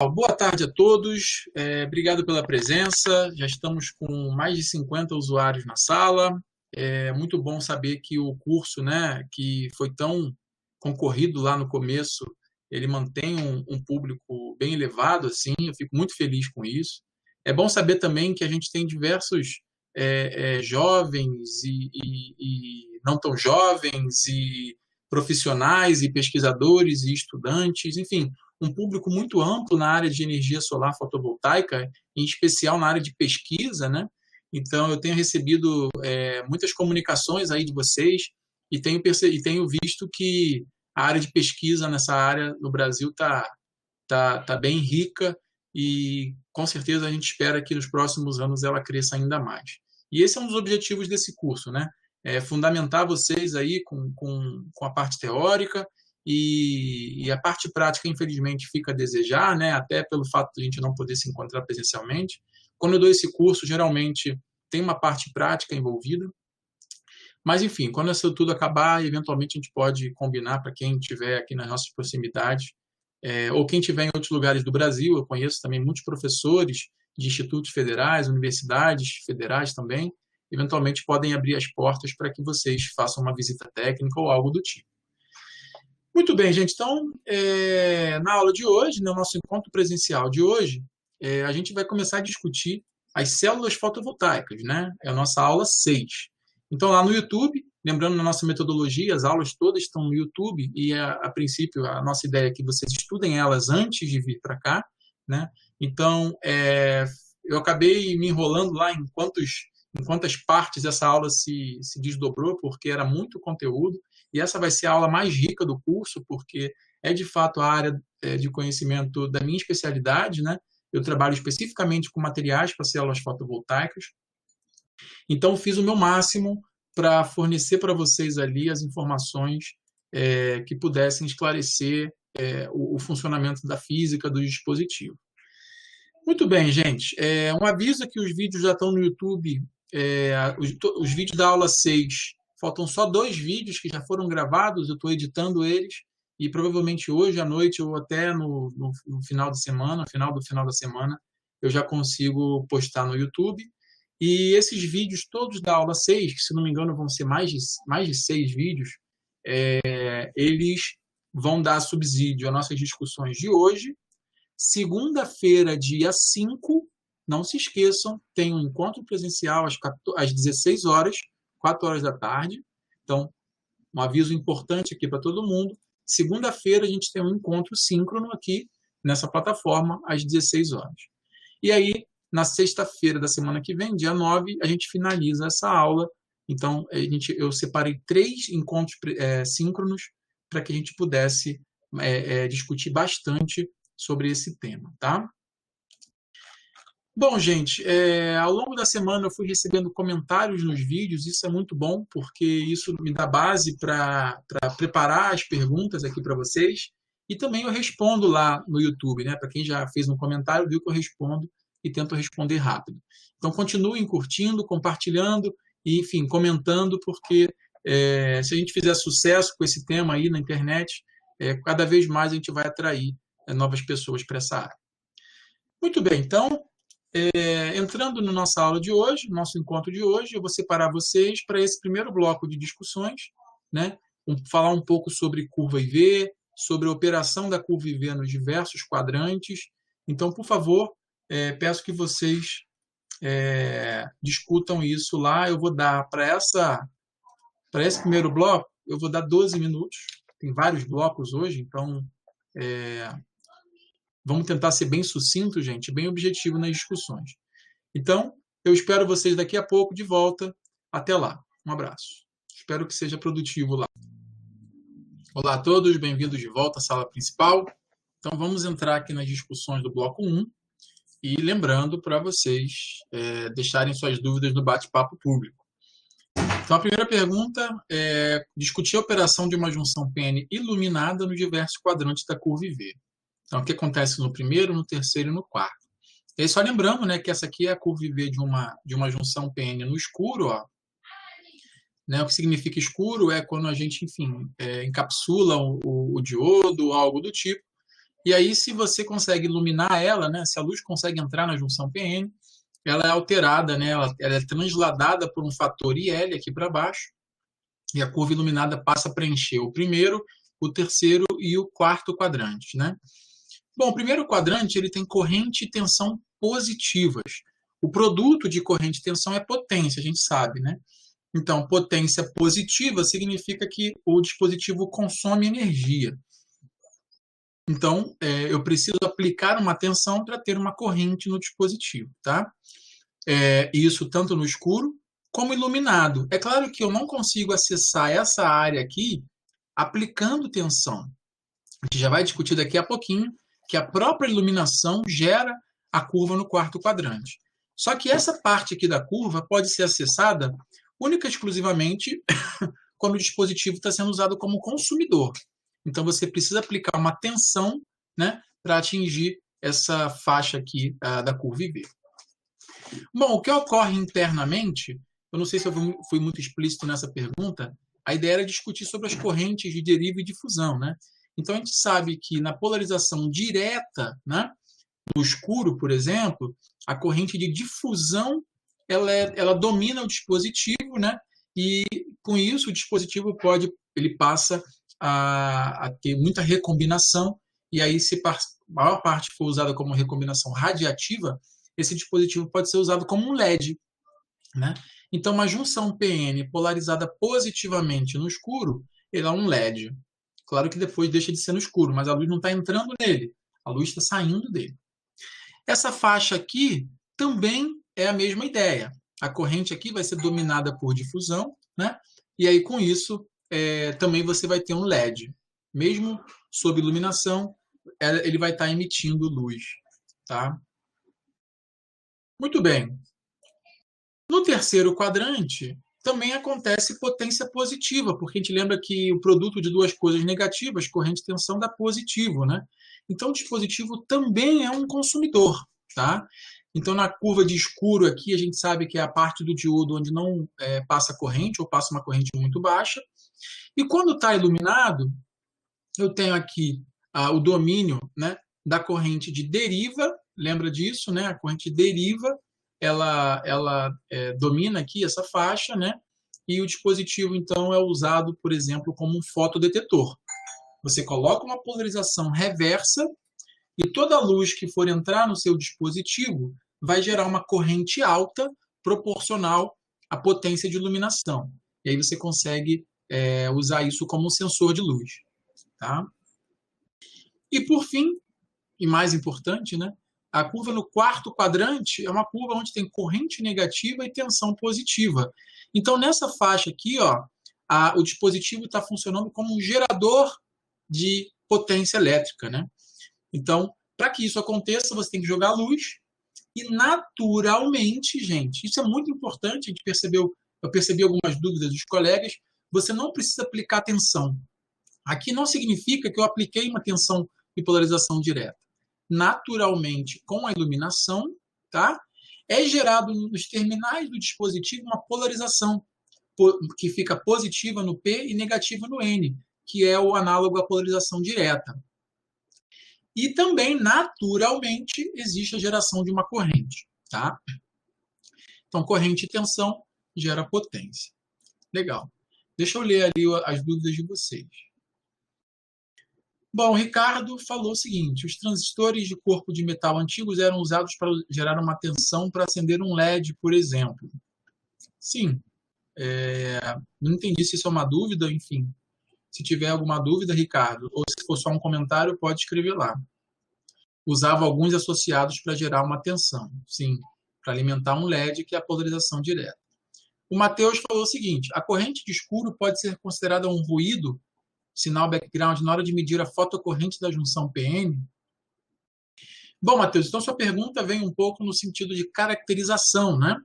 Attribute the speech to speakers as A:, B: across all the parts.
A: Boa tarde a todos, obrigado pela presença. Já estamos com mais de 50 usuários na sala. É muito bom saber que o curso, né, que foi tão concorrido lá no começo, ele mantém um público bem elevado, assim. Eu fico muito feliz com isso. É bom saber também que a gente tem diversos jovens e não tão jovens, e profissionais, e pesquisadores, e estudantes, enfim, um público muito amplo na área de energia solar fotovoltaica, em especial na área de pesquisa, né? Então, eu tenho recebido muitas comunicações aí de vocês e tenho visto que a área de pesquisa nessa área no Brasil tá bem rica e, com certeza, a gente espera que nos próximos anos ela cresça ainda mais. E esse é um dos objetivos desse curso, né? É fundamentar vocês aí com a parte teórica e a parte prática, infelizmente, fica a desejar, né? Até pelo fato de a gente não poder se encontrar presencialmente. Quando eu dou esse curso, geralmente tem uma parte prática envolvida. Mas, enfim, quando isso tudo acabar, eventualmente a gente pode combinar para quem estiver aqui nas nossas proximidades, ou quem estiver em outros lugares do Brasil. Eu conheço também muitos professores de institutos federais, universidades federais também, eventualmente podem abrir as portas para que vocês façam uma visita técnica ou algo do tipo. Muito bem, gente. Então, na aula de hoje, no nosso encontro presencial de hoje, a gente vai começar a discutir as células fotovoltaicas, né? É a nossa aula 6. Então, lá no YouTube, lembrando na nossa metodologia, as aulas todas estão no YouTube e, a princípio, a nossa ideia é que vocês estudem elas antes de vir para cá, né? Então, eu acabei me enrolando lá em quantas partes essa aula se desdobrou, porque era muito conteúdo. E essa vai ser a aula mais rica do curso, porque é de fato a área de conhecimento da minha especialidade, né? Eu trabalho especificamente com materiais para células fotovoltaicas. Então, fiz o meu máximo para fornecer para vocês ali as informações que pudessem esclarecer o funcionamento da física do dispositivo. Muito bem, gente. Um aviso é que os vídeos já estão no YouTube. Os vídeos da aula 6, faltam só 2 vídeos que já foram gravados, eu estou editando eles, e provavelmente hoje à noite ou até no final de semana, final da semana, eu já consigo postar no YouTube. E esses vídeos todos da aula 6, que se não me engano vão ser mais de 6 vídeos, eles vão dar subsídio às nossas discussões de hoje. Segunda-feira, dia 5, não se esqueçam, tem um encontro presencial às 16 horas, 4 horas da tarde. Então, um aviso importante aqui para todo mundo. Segunda-feira, a gente tem um encontro síncrono aqui nessa plataforma, às 16 horas. E aí, na sexta-feira da semana que vem, dia 9, a gente finaliza essa aula. Então, eu separei 3 encontros síncronos para que a gente pudesse discutir bastante sobre esse tema, tá? Bom, gente, ao longo da semana eu fui recebendo comentários nos vídeos, isso é muito bom, porque isso me dá base para preparar as perguntas aqui para vocês, e também eu respondo lá no YouTube, né? Para quem já fez um comentário, viu que eu respondo e tento responder rápido. Então, continuem curtindo, compartilhando e, enfim, comentando, porque se a gente fizer sucesso com esse tema aí na internet, cada vez mais a gente vai atrair novas pessoas para essa área. Muito bem, então, entrando na nossa aula de hoje, nosso encontro de hoje, eu vou separar vocês para esse primeiro bloco de discussões, né? Falar um pouco sobre curva IV, sobre a operação da curva IV nos diversos quadrantes. Então, por favor, peço que vocês discutam isso lá. Eu vou dar para esse primeiro bloco, eu vou dar 12 minutos. Tem vários blocos hoje, então vamos tentar ser bem sucinto, gente, bem objetivo nas discussões. Então, eu espero vocês daqui a pouco de volta. Até lá. Um abraço. Espero que seja produtivo lá. Olá a todos, bem-vindos de volta à sala principal. Então, vamos entrar aqui nas discussões do bloco 1 e lembrando para vocês deixarem suas dúvidas no bate-papo público. Então, a primeira pergunta é discutir a operação de uma junção PN iluminada nos diversos quadrantes da curva IV. Então, o que acontece no primeiro, no terceiro e no quarto. E aí, só lembrando, né, que essa aqui é a curva IV de uma junção PN no escuro. Ó. Né, o que significa escuro é quando a gente, enfim, encapsula o diodo ou algo do tipo. E aí, se você consegue iluminar ela, né, se a luz consegue entrar na junção PN, ela é alterada, né, ela é transladada por um fator IL aqui para baixo, e a curva iluminada passa a preencher o primeiro, o terceiro e o quarto quadrante, né? Bom, o primeiro quadrante ele tem corrente e tensão positivas. O produto de corrente e tensão é potência, a gente sabe, né? Então, potência positiva significa que o dispositivo consome energia. Então, eu preciso aplicar uma tensão para ter uma corrente no dispositivo, tá? Isso tanto no escuro como iluminado. É claro que eu não consigo acessar essa área aqui aplicando tensão. A gente já vai discutir daqui a pouquinho que a própria iluminação gera a curva no quarto quadrante. Só que essa parte aqui da curva pode ser acessada única e exclusivamente quando o dispositivo está sendo usado como consumidor. Então, você precisa aplicar uma tensão, né, para atingir essa faixa aqui da curva IV. Bom, o que ocorre internamente, eu não sei se eu fui muito explícito nessa pergunta, a ideia era discutir sobre as correntes de deriva e difusão, né? Então, a gente sabe que na polarização direta, né, no escuro, por exemplo, a corrente de difusão ela domina o dispositivo, né? E com isso o dispositivo ele passa a ter muita recombinação, e aí se a maior parte for usada como recombinação radiativa, esse dispositivo pode ser usado como um LED, né? Então, uma junção PN polarizada positivamente no escuro, ele é um LED. Claro que depois deixa de ser no escuro, mas a luz não está entrando nele, a luz está saindo dele. Essa faixa aqui também é a mesma ideia. A corrente aqui vai ser dominada por difusão, né? E aí, com isso, também você vai ter um LED. Mesmo sob iluminação, ele vai estar emitindo luz, tá? Muito bem. No terceiro quadrante, também acontece potência positiva, porque a gente lembra que o produto de duas coisas negativas, corrente e tensão, dá positivo, né? Então, o dispositivo também é um consumidor, tá? Então, na curva de escuro aqui, a gente sabe que é a parte do diodo onde não passa corrente, ou passa uma corrente muito baixa. E quando está iluminado, eu tenho aqui o domínio, né, da corrente de deriva, lembra disso, né? A corrente de deriva, ela domina aqui essa faixa, né? E o dispositivo, então, é usado, por exemplo, como um fotodetetor. Você coloca uma polarização reversa e toda a luz que for entrar no seu dispositivo vai gerar uma corrente alta proporcional à potência de iluminação. E aí você consegue usar isso como um sensor de luz, tá? E, por fim, e mais importante, né? A curva no quarto quadrante é uma curva onde tem corrente negativa e tensão positiva. Então, nessa faixa aqui, ó, o dispositivo está funcionando como um gerador de potência elétrica, né? Então, para que isso aconteça, você tem que jogar luz e, naturalmente, gente, isso é muito importante, eu percebi algumas dúvidas dos colegas, você não precisa aplicar tensão. Aqui não significa que eu apliquei uma tensão de polarização direta. Naturalmente, com a iluminação, tá? É gerado nos terminais do dispositivo uma polarização que fica positiva no P e negativa no N, que é o análogo à polarização direta. E também, naturalmente, existe a geração de uma corrente, tá? Então, corrente e tensão gera potência. Legal. Deixa eu ler ali as dúvidas de vocês. Bom, o Ricardo falou o seguinte: os transistores de corpo de metal antigos eram usados para gerar uma tensão para acender um LED, por exemplo. Sim. Não entendi se isso é uma dúvida, enfim. Se tiver alguma dúvida, Ricardo, ou se for só um comentário, pode escrever lá. Usava alguns associados para gerar uma tensão, sim, para alimentar um LED, que é a polarização direta. O Matheus falou o seguinte: a corrente de escuro pode ser considerada um ruído, sinal background, na hora de medir a fotocorrente da junção PN? Bom, Matheus, então sua pergunta vem um pouco no sentido de caracterização, né?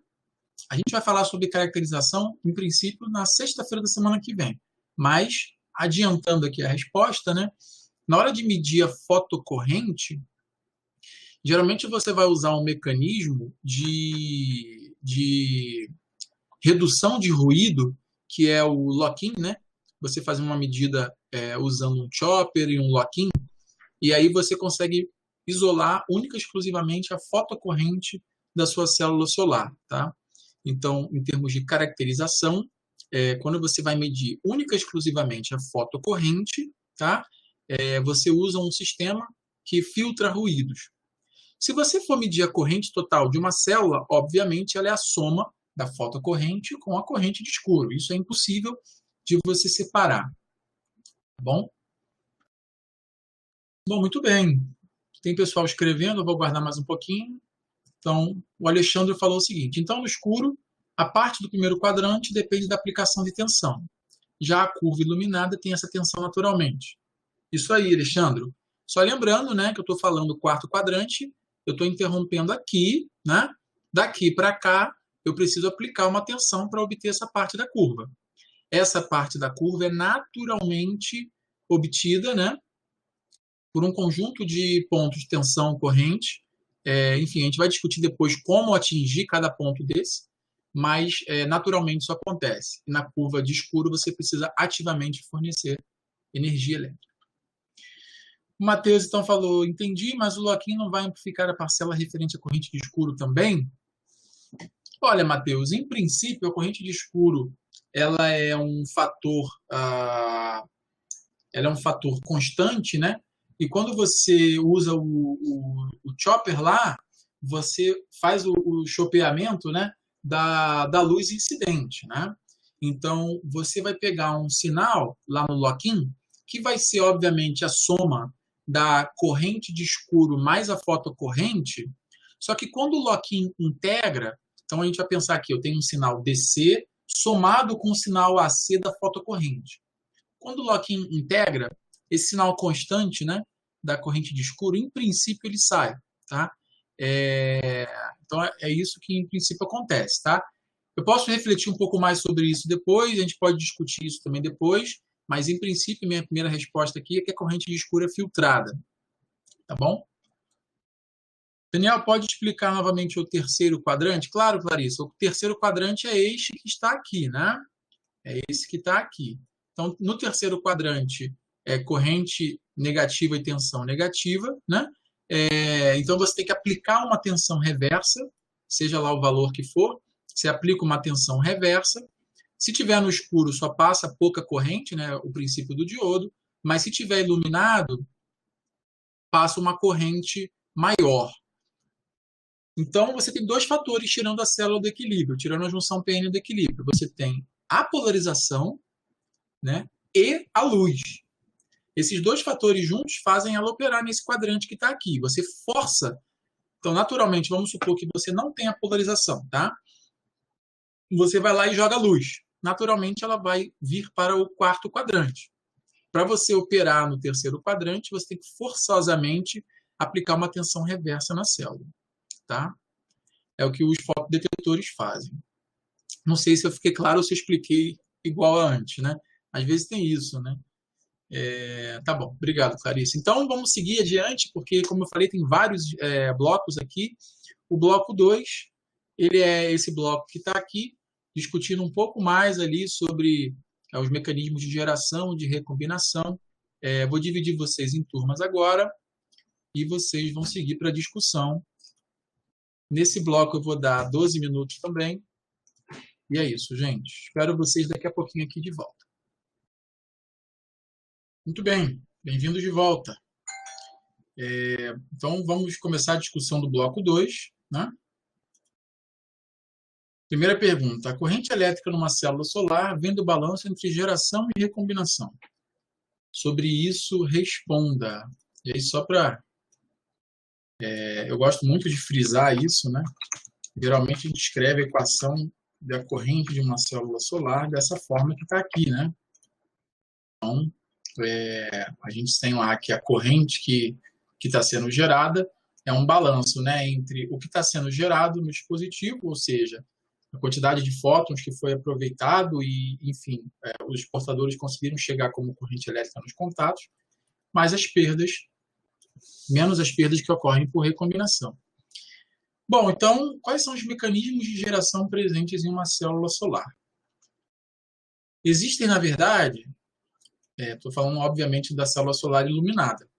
A: A gente vai falar sobre caracterização, em princípio, na sexta-feira da semana que vem. Mas, adiantando aqui a resposta, né? Na hora de medir a fotocorrente, geralmente você vai usar um mecanismo de redução de ruído, que é o lock-in, né? Você faz uma medida usando um chopper e um lock-in, e aí você consegue isolar única e exclusivamente a fotocorrente da sua célula solar, tá? Então, em termos de caracterização, quando você vai medir única e exclusivamente a fotocorrente, tá? Você usa um sistema que filtra ruídos. Se você for medir a corrente total de uma célula, obviamente ela é a soma da fotocorrente com a corrente de escuro. Isso é impossível de você separar. Tá bom? Bom, muito bem. Tem pessoal escrevendo, eu vou guardar mais um pouquinho. Então, o Alexandre falou o seguinte: então, no escuro, a parte do primeiro quadrante depende da aplicação de tensão. Já a curva iluminada tem essa tensão naturalmente. Isso aí, Alexandre. Só lembrando, né, que eu estou falando do quarto quadrante, eu estou interrompendo aqui, né? Daqui para cá, eu preciso aplicar uma tensão para obter essa parte da curva. Essa parte da curva é naturalmente obtida, né, por um conjunto de pontos de tensão corrente. Enfim, a gente vai discutir depois como atingir cada ponto desse, mas naturalmente isso acontece. E na curva de escuro você precisa ativamente fornecer energia elétrica. O Matheus então falou: entendi, mas o loquinho não vai amplificar a parcela referente à corrente de escuro também? Olha, Matheus, em princípio a corrente de escuro ela é um fator, ela é um fator constante, né? E quando você usa o chopper lá, você faz o chopeamento, né, da luz incidente, né? Então, você vai pegar um sinal lá no lock-in, que vai ser, obviamente, a soma da corrente de escuro mais a fotocorrente, só que quando o lock-in integra, então a gente vai pensar aqui, eu tenho um sinal DC somado com o sinal AC da fotocorrente. Quando o lock-in integra, esse sinal constante, né, da corrente de escuro, em princípio ele sai, tá? Então é isso que em princípio acontece, tá? Eu posso refletir um pouco mais sobre isso depois, a gente pode discutir isso também depois, mas em princípio minha primeira resposta aqui é que a corrente de escuro é filtrada, tá bom? Daniel, pode explicar novamente o terceiro quadrante? Claro, Clarissa, o terceiro quadrante é este que está aqui, né? É esse que está aqui. Então, no terceiro quadrante, corrente negativa e tensão negativa, né? Então, você tem que aplicar uma tensão reversa, seja lá o valor que for, você aplica uma tensão reversa. Se tiver no escuro, só passa pouca corrente, né? O princípio do diodo, mas se tiver iluminado, passa uma corrente maior. Então, você tem dois fatores tirando a célula do equilíbrio, tirando a junção PN do equilíbrio. Você tem a polarização, né, e a luz. Esses dois fatores juntos fazem ela operar nesse quadrante que está aqui. Você força. Então, naturalmente, vamos supor que você não tenha polarização, tá? Você vai lá e joga luz. Naturalmente, ela vai vir para o quarto quadrante. Para você operar no terceiro quadrante, você tem que forçosamente aplicar uma tensão reversa na célula, tá? É o que os fotodetectores fazem. Não sei se eu fiquei claro ou se eu expliquei igual a antes, né? Às vezes tem isso, né? Tá bom, obrigado, Clarice. Então, vamos seguir adiante, porque, como eu falei, tem vários blocos aqui. O bloco 2, ele é esse bloco que está aqui, discutindo um pouco mais ali sobre os mecanismos de geração e de recombinação. Vou dividir vocês em turmas agora e vocês vão seguir para a discussão. Nesse bloco eu vou dar 12 minutos também. E é isso, gente. Espero vocês daqui a pouquinho aqui de volta. Muito bem, bem-vindos de volta. Então, vamos começar a discussão do bloco 2, né? Primeira pergunta: a corrente elétrica numa célula solar vem do balanço entre geração e recombinação. Sobre isso, responda. E aí, só para... eu gosto muito de frisar isso, né? Geralmente a gente escreve a equação da corrente de uma célula solar dessa forma que está aqui, né? Então, a gente tem lá que a corrente que está sendo gerada é um balanço, né, entre o que está sendo gerado no dispositivo, ou seja, a quantidade de fótons que foi aproveitado e, enfim, os portadores conseguiram chegar como corrente elétrica nos contatos, mais as perdas, menos as perdas que ocorrem por recombinação. Bom, então, quais são os mecanismos de geração presentes em uma célula solar? Existem, na verdade, estou falando, obviamente, da célula solar iluminada.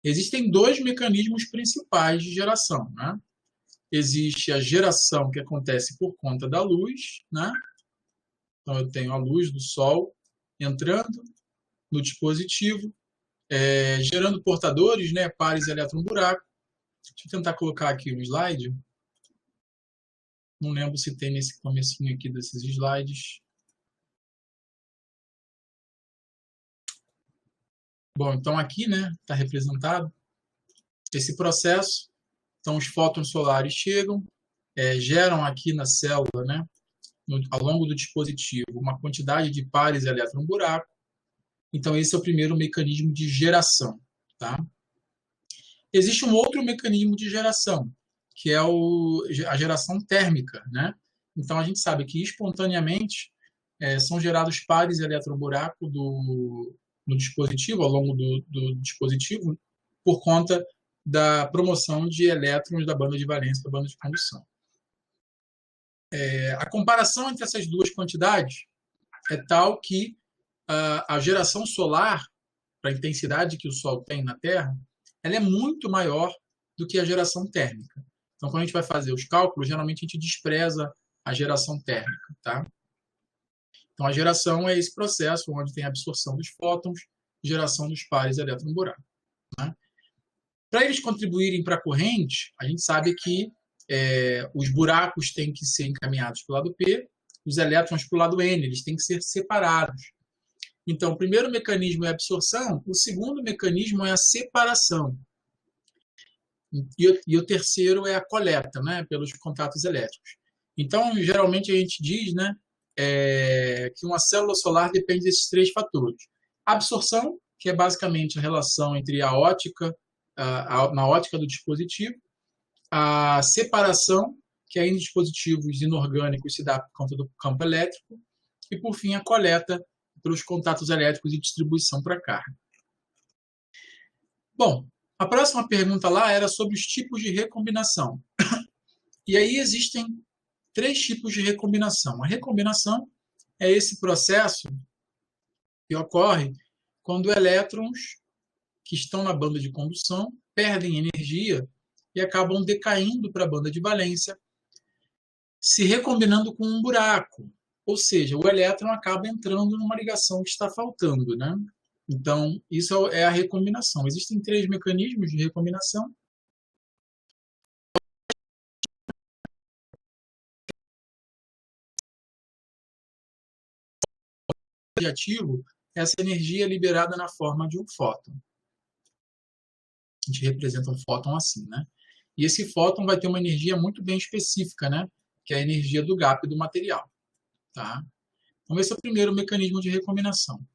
A: Existem dois mecanismos principais de geração, né? Existe a geração que acontece por conta da luz, né? Então, eu tenho a luz do Sol entrando no dispositivo, gerando portadores, né? Pares elétron-buraco. Deixa eu tentar colocar aqui um slide. Não lembro se tem nesse comecinho aqui desses slides. Bom, então aqui, né, está representado esse processo. Então, os fótons solares chegam, geram aqui na célula, né, ao longo do dispositivo, uma quantidade de pares elétron-buraco. Então, esse é o primeiro mecanismo de geração. Tá? Existe um outro mecanismo de geração, que é a geração térmica. Né? Então, a gente sabe que espontaneamente são gerados pares elétron-buraco no dispositivo, ao longo do dispositivo, por conta da promoção de elétrons da banda de valência para a banda de condução. A comparação entre essas duas quantidades é tal que a geração solar, para a intensidade que o Sol tem na Terra, ela é muito maior do que a geração térmica. Então, quando a gente vai fazer os cálculos, geralmente a gente despreza a geração térmica. Tá? Então, a geração é esse processo onde tem a absorção dos fótons, geração dos pares elétron-buraco. Né? Para eles contribuírem para a corrente, a gente sabe que os buracos têm que ser encaminhados para o lado P, os elétrons para o lado N, eles têm que ser separados. Então, o primeiro mecanismo é a absorção, o segundo mecanismo é a separação. E o terceiro é a coleta, né, pelos contatos elétricos. Então, geralmente a gente diz, né, que uma célula solar depende desses três fatores. A absorção, que é basicamente a relação entre a ótica, na ótica do dispositivo, a separação, que é em dispositivos inorgânicos se dá por conta do campo elétrico, e, por fim, a coleta pelos contatos elétricos e distribuição para carga. Bom, a próxima pergunta lá era sobre os tipos de recombinação. E aí existem três tipos de recombinação. A recombinação é esse processo que ocorre quando elétrons que estão na banda de condução perdem energia e acabam decaindo para a banda de valência, se recombinando com um buraco. Ou seja, o elétron acaba entrando numa ligação que está faltando. Né? Então, isso é a recombinação. Existem três mecanismos de recombinação. Radiativo, essa energia é liberada na forma de um fóton. A gente representa um fóton assim, né? E esse fóton vai ter uma energia muito bem específica, né? Que é a energia do gap do material. Tá? Então, esse é o primeiro mecanismo de recombinação.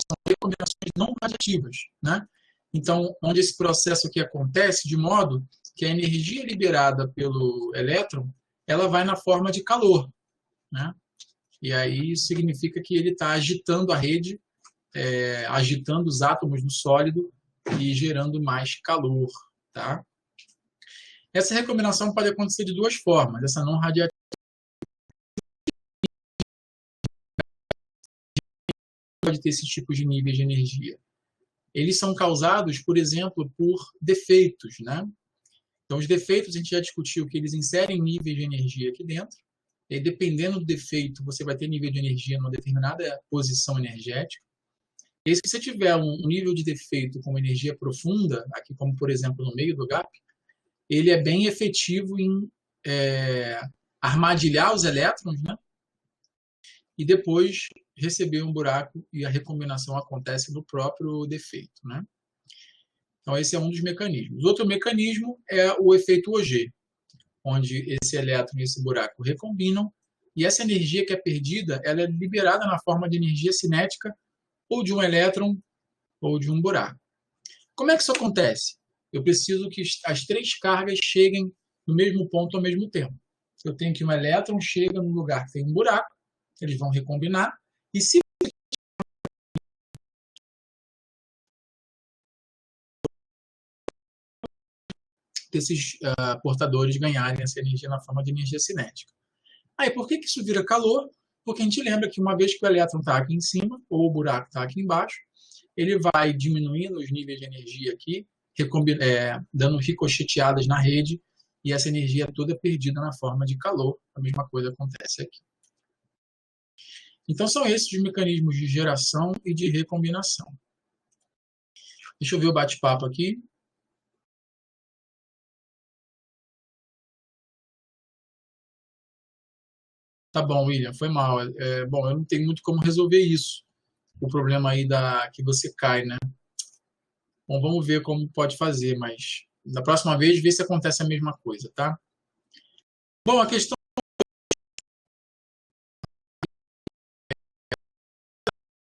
A: São recombinações não radiativas, né? Então, onde esse processo aqui acontece de modo que a energia liberada pelo elétron, ela vai na forma de calor, né? E aí significa que ele está agitando a rede, agitando os átomos no sólido e gerando mais calor, tá? Essa recombinação pode acontecer de duas formas. Essa não radiativa pode ter esse tipo de níveis de energia. Eles são causados, por exemplo, por defeitos, né? Então, os defeitos, a gente já discutiu que eles inserem níveis de energia aqui dentro, e dependendo do defeito, você vai ter nível de energia numa determinada posição energética. E se você tiver um nível de defeito com energia profunda, aqui como, por exemplo, no meio do gap, ele é bem efetivo em armadilhar os elétrons, né? E depois receber um buraco e a recombinação acontece no próprio defeito, né? Então, esse é um dos mecanismos. Outro mecanismo é o efeito Auger, onde esse elétron e esse buraco recombinam, e essa energia que é perdida, ela é liberada na forma de energia cinética ou de um elétron ou de um buraco. Como é que isso acontece? Eu preciso que as três cargas cheguem no mesmo ponto ao mesmo tempo. Eu tenho que um elétron chega num lugar que tem um buraco, eles vão recombinar, e se esses portadores ganharem essa energia na forma de energia cinética. Aí, por que isso vira calor? Porque a gente lembra que uma vez que o elétron está aqui em cima, ou o buraco está aqui embaixo, ele vai diminuindo os níveis de energia aqui, dando ricocheteadas na rede, e essa energia é toda perdida na forma de calor. A mesma coisa acontece aqui. Então, são esses os mecanismos de geração e de recombinação. Deixa eu ver o bate-papo aqui. Tá bom, William, foi mal. Bom, eu não tenho muito como resolver isso, o problema aí que você cai, né? Bom, vamos ver como pode fazer, mas da próxima vez, vê se acontece a mesma coisa, tá? Bom, a questão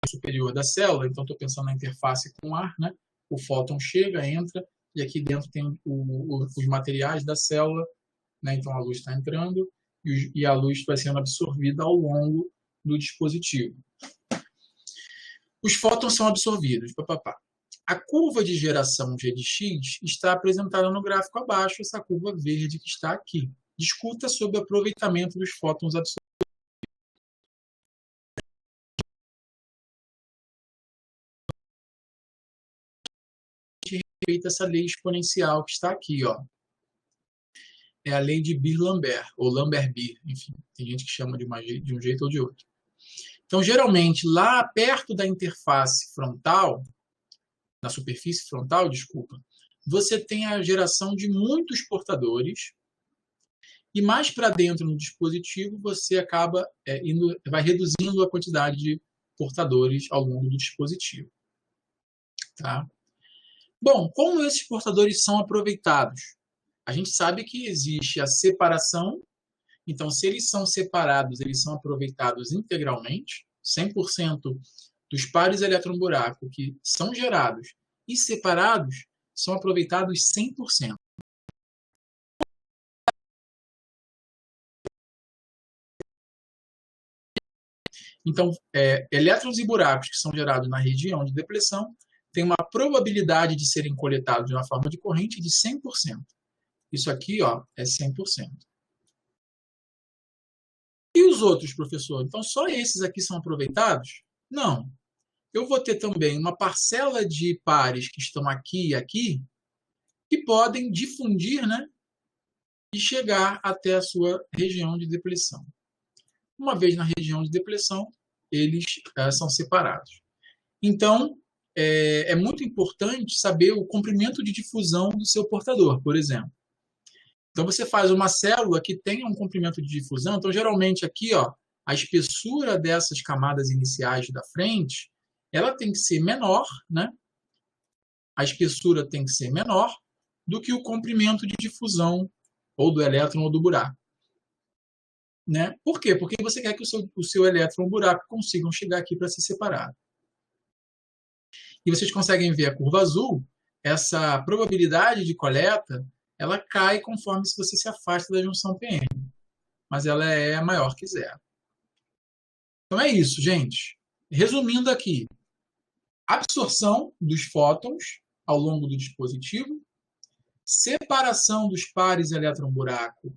A: superior da célula, então estou pensando na interface com o ar, né? O fóton chega, entra, e aqui dentro tem os materiais da célula, né? Então a luz está entrando e a luz vai sendo absorvida ao longo do dispositivo. Os fótons são absorvidos. Papapá. A curva de geração G de X está apresentada no gráfico abaixo, essa curva verde que está aqui. Discuta sobre o aproveitamento dos fótons absorvidos. Respeita essa lei exponencial que está aqui, ó. É a lei de Beer-Lambert, ou Lambert-Beer, enfim, tem gente que chama de um jeito ou de outro. Então, geralmente, lá perto da interface frontal, na superfície frontal, desculpa, você tem a geração de muitos portadores, e mais para dentro no dispositivo, você acaba vai reduzindo a quantidade de portadores ao longo do dispositivo. Tá? Bom, como esses portadores são aproveitados? A gente sabe que existe a separação, então, se eles são separados, eles são aproveitados integralmente, 100% dos pares elétron-buraco que são gerados e separados são aproveitados 100%. Então, elétrons e buracos que são gerados na região de depressão têm uma probabilidade de serem coletados de uma forma de corrente de 100%. Isso aqui, ó, é 100%. E os outros, professor? Então, só esses aqui são aproveitados? Não. Eu vou ter também uma parcela de pares que estão aqui e aqui, que podem difundir, né, e chegar até a sua região de depressão. Uma vez na região de depressão, eles são separados. Então, é muito importante saber o comprimento de difusão do seu portador, por exemplo. Então, você faz uma célula que tenha um comprimento de difusão. Então, geralmente, aqui, ó, a espessura dessas camadas iniciais da frente, ela tem que ser menor, né? A espessura tem que ser menor do que o comprimento de difusão ou do elétron ou do buraco. Né? Por quê? Porque você quer que o seu elétron ou buraco consigam chegar aqui para se separar. E vocês conseguem ver a curva azul, essa probabilidade de coleta, ela cai conforme se você se afasta da junção PN. Mas ela é maior que zero. Então é isso, gente. Resumindo aqui, absorção dos fótons ao longo do dispositivo, separação dos pares elétron-buraco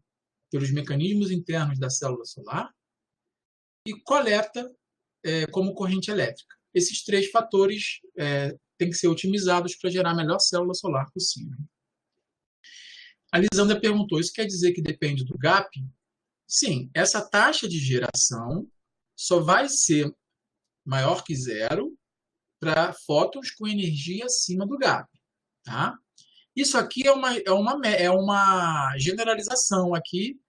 A: pelos mecanismos internos da célula solar e coleta como corrente elétrica. Esses três fatores têm que ser otimizados para gerar a melhor célula solar possível. A Lisandra perguntou, isso quer dizer que depende do gap? Sim, essa taxa de geração só vai ser maior que zero para fótons com energia acima do gap. Tá? Isso aqui é uma generalização aqui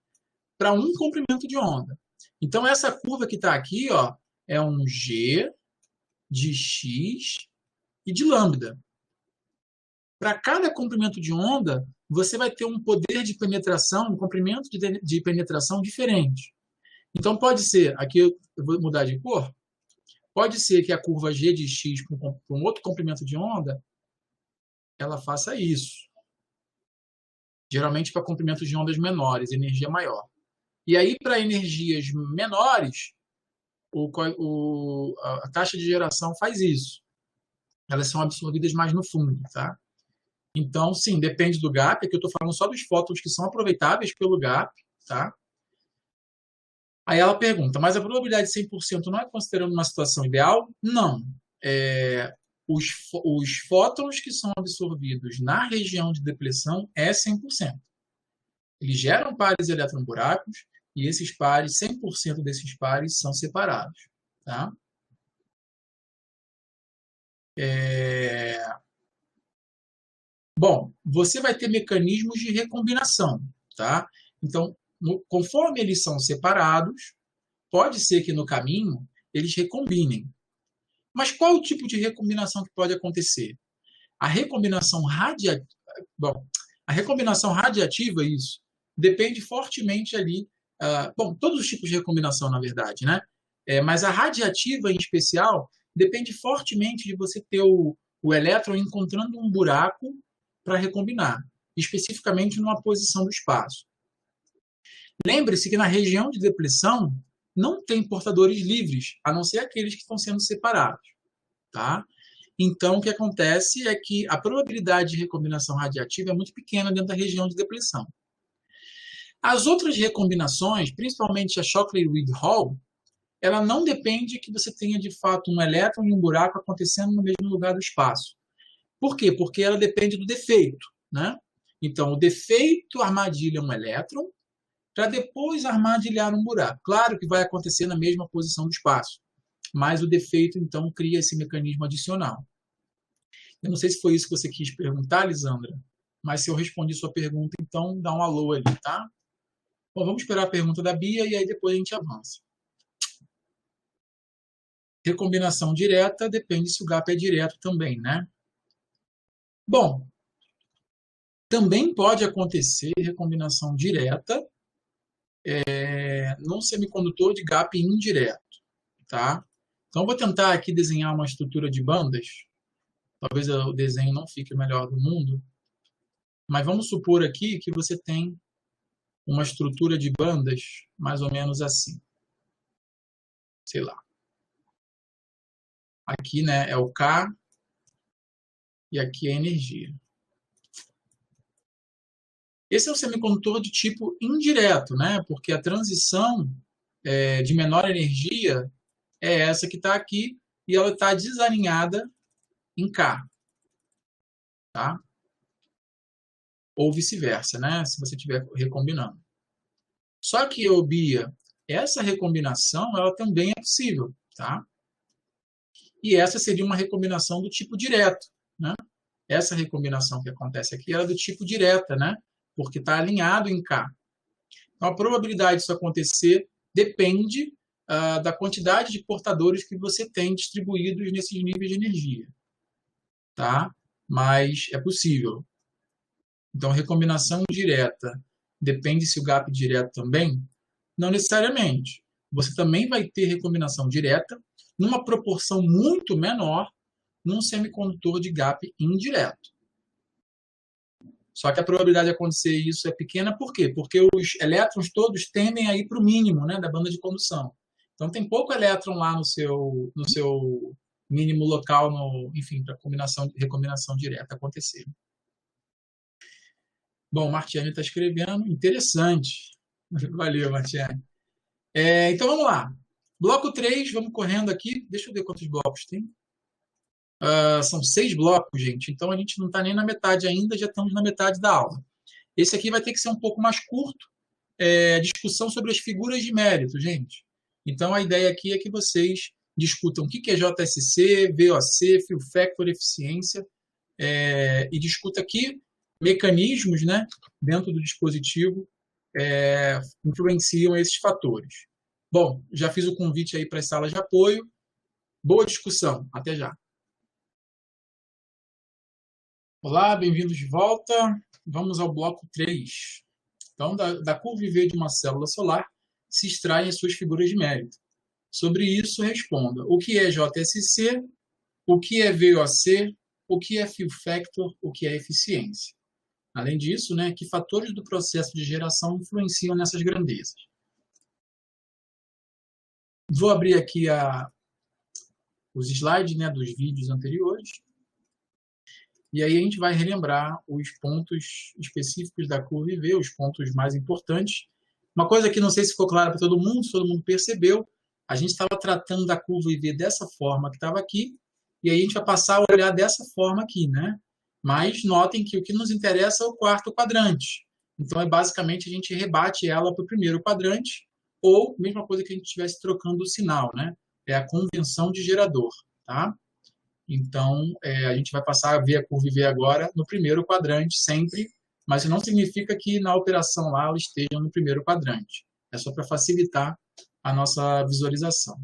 A: para um comprimento de onda. Então, essa curva que está aqui, ó, é um G de X e de lambda. Para cada comprimento de onda, você vai ter um poder de penetração, um comprimento de penetração diferente. Então, pode ser, aqui eu vou mudar de cor, pode ser que a curva G de X com um outro comprimento de onda, ela faça isso. Geralmente para comprimentos de ondas menores, energia maior. E aí, para energias menores, a taxa de geração faz isso. Elas são absorvidas mais no fundo, tá? Então, sim, depende do gap. Aqui eu estou falando só dos fótons que são aproveitáveis pelo gap, tá? Aí ela pergunta, mas a probabilidade de 100% não é considerando uma situação ideal? Não. Os fótons que são absorvidos na região de depressão é 100%. Eles geram pares elétron-buracos e esses pares, 100% desses pares são separados. Tá? Bom, você vai ter mecanismos de recombinação. Tá? Então, conforme eles são separados, pode ser que no caminho eles recombinem. Mas qual o tipo de recombinação que pode acontecer? A recombinação radiativa, bom, a recombinação radiativa, isso, depende fortemente ali, bom, todos os tipos de recombinação, na verdade, né? Mas a radiativa, em especial, depende fortemente de você ter o elétron encontrando um buraco para recombinar, especificamente numa posição do espaço. Lembre-se que na região de depressão não tem portadores livres, a não ser aqueles que estão sendo separados. Tá? Então, o que acontece é que a probabilidade de recombinação radiativa é muito pequena dentro da região de depressão. As outras recombinações, principalmente a Shockley-Reed-Hall, ela não depende que você tenha, de fato, um elétron e um buraco acontecendo no mesmo lugar do espaço. Por quê? Porque ela depende do defeito. Né? Então, o defeito armadilha um elétron para depois armadilhar um buraco. Claro que vai acontecer na mesma posição do espaço, mas o defeito, então, cria esse mecanismo adicional. Eu não sei se foi isso que você quis perguntar, Lisandra, mas se eu respondi sua pergunta, então dá um alô ali, tá? Bom, vamos esperar a pergunta da Bia e aí depois a gente avança. Recombinação direta, depende se o gap é direto também, né? Bom, também pode acontecer recombinação direta num semicondutor de gap indireto, tá? Então, vou tentar aqui desenhar uma estrutura de bandas. Talvez o desenho não fique o melhor do mundo, mas vamos supor aqui que você tem uma estrutura de bandas mais ou menos assim. Sei lá. Aqui, né, é o K e aqui é a energia. Esse é um semicondutor de tipo indireto, né? Porque a transição de menor energia é essa que está aqui e ela está desalinhada em K. Tá? Ou vice-versa, né? Se você estiver recombinando. Só que, Bia, essa recombinação ela também é possível. Tá? E essa seria uma recombinação do tipo direto. Né? Essa recombinação que acontece aqui é do tipo direta, né? Porque está alinhado em K. Então, a probabilidade disso acontecer depende da quantidade de portadores que você tem distribuídos nesses níveis de energia. Tá? Mas é possível. Então, recombinação direta depende se o gap direto também? Não necessariamente. Você também vai ter recombinação direta numa proporção muito menor num semicondutor de gap indireto. Só que a probabilidade de acontecer isso é pequena, por quê? Porque os elétrons todos tendem a ir para o mínimo, né, da banda de condução. Então tem pouco elétron lá no seu mínimo local, enfim, para recombinação direta acontecer. Bom, Martiane está escrevendo, interessante. Valeu, Martiane. Então vamos lá. Bloco 3, vamos correndo aqui. Deixa eu ver quantos blocos tem. São 6 blocos, gente. Então a gente não está nem na metade ainda, já estamos na metade da aula. Esse aqui vai ter que ser um pouco mais curto. Discussão sobre as figuras de mérito, gente. Então a ideia aqui é que vocês discutam o que é JSC, VOC, Fill Factor, eficiência, e discuta aqui mecanismos, né, dentro do dispositivo influenciam esses fatores. Bom, já fiz o convite aí para as salas de apoio. Boa discussão. Até já. Olá, bem-vindos de volta. Vamos ao bloco 3. Então, da curva IV de uma célula solar se extraem as suas figuras de mérito. Sobre isso, responda: o que é JSC, o que é VOC, o que é Fill Factor, o que é eficiência. Além disso, né, que fatores do processo de geração influenciam nessas grandezas. Vou abrir aqui os slides, né, dos vídeos anteriores. E aí a gente vai relembrar os pontos específicos da curva IV, os pontos mais importantes, Uma coisa que não sei se ficou clara para todo mundo, se todo mundo percebeu, a gente estava tratando da curva IV dessa forma que estava aqui, e aí a gente vai passar a olhar dessa forma aqui, né? Mas notem que o que nos interessa é o quarto quadrante. Então, basicamente, a gente rebate ela para o primeiro quadrante, ou mesma coisa que a gente estivesse trocando o sinal, né? É a convenção de gerador, tá? Então, a gente vai passar a ver a curva IV agora no primeiro quadrante, sempre, mas isso não significa que na operação lá ela esteja no primeiro quadrante. É só para facilitar a nossa visualização.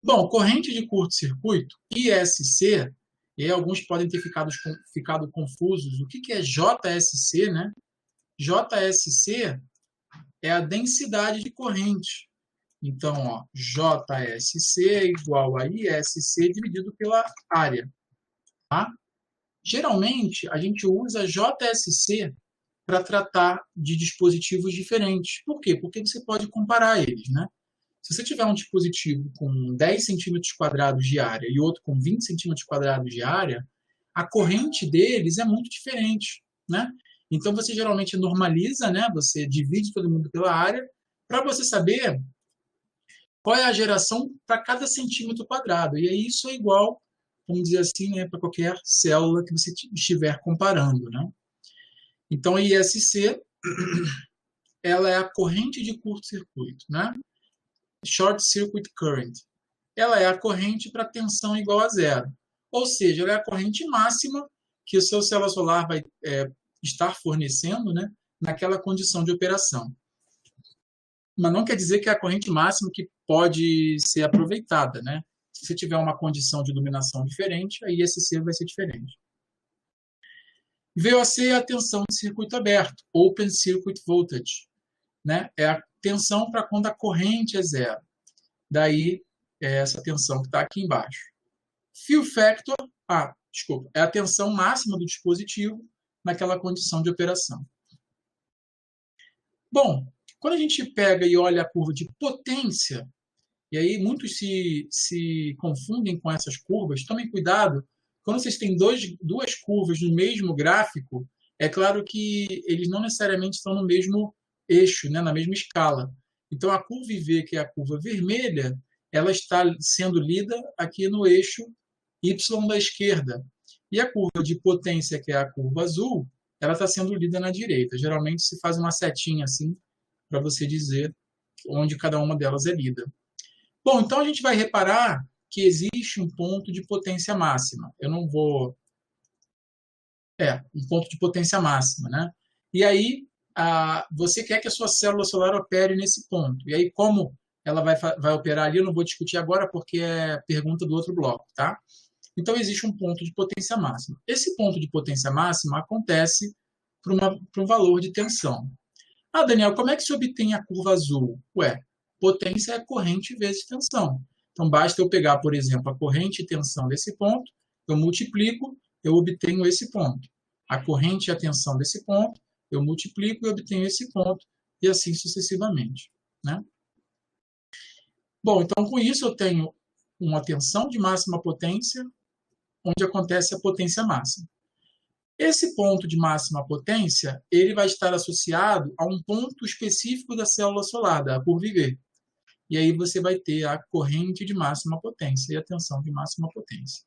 A: Bom, corrente de curto-circuito, ISC, e aí alguns podem ter ficado confusos. O que é JSC, né? JSC é a densidade de corrente. Então, ó, JSC é igual a ISC dividido pela área. Tá? Geralmente, a gente usa JSC para tratar de dispositivos diferentes. Por quê? Porque você pode comparar eles, né? Se você tiver um dispositivo com 10 centímetros quadrados de área e outro com 20 centímetros quadrados de área, a corrente deles é muito diferente, né? Então, você geralmente normaliza, né? Você divide todo mundo pela área para você saber qual é a geração para cada centímetro quadrado. E aí isso é igual, vamos dizer assim, né, para qualquer célula que você estiver comparando, né? Então, a ISC, ela é a corrente de curto-circuito, né? Short Circuit Current. Ela é a corrente para tensão igual a zero. Ou seja, ela é a corrente máxima que o seu célula solar vai estar fornecendo, né, naquela condição de operação. Mas não quer dizer que é a corrente máxima que pode ser aproveitada, né? Se você tiver uma condição de iluminação diferente, a ISC vai ser diferente. VOC é a tensão de circuito aberto, Open Circuit Voltage, né? É a tensão para quando a corrente é zero. Daí, é essa tensão que está aqui embaixo. Fill Factor, é a tensão máxima do dispositivo naquela condição de operação. Bom, quando a gente pega e olha a curva de potência, e aí muitos se confundem com essas curvas, tomem cuidado, quando vocês têm duas curvas no mesmo gráfico, é claro que eles não necessariamente estão no mesmo eixo, né, na mesma escala. Então, a curva IV, que é a curva vermelha, ela está sendo lida aqui no eixo Y da esquerda. E a curva de potência, que é a curva azul, ela está sendo lida na direita. Geralmente se faz uma setinha assim, para você dizer onde cada uma delas é lida. Bom, então a gente vai reparar que existe um ponto de potência máxima. Eu não vou... um ponto de potência máxima, né? E aí, você quer que a sua célula solar opere nesse ponto. E aí, como ela vai operar ali, eu não vou discutir agora, porque é pergunta do outro bloco, tá? Então, existe um ponto de potência máxima. Esse ponto de potência máxima acontece para um valor de tensão. Daniel, como é que se obtém a curva azul? Potência é corrente vezes tensão. Então, basta eu pegar, por exemplo, a corrente e tensão desse ponto, eu multiplico, eu obtenho esse ponto. A corrente e a tensão desse ponto, eu multiplico e obtenho esse ponto, e assim sucessivamente, né? Bom, então, com isso, eu tenho uma tensão de máxima potência, onde acontece a potência máxima. Esse ponto de máxima potência, ele vai estar associado a um ponto específico da célula solar, da curva IV. E aí você vai ter a corrente de máxima potência e a tensão de máxima potência.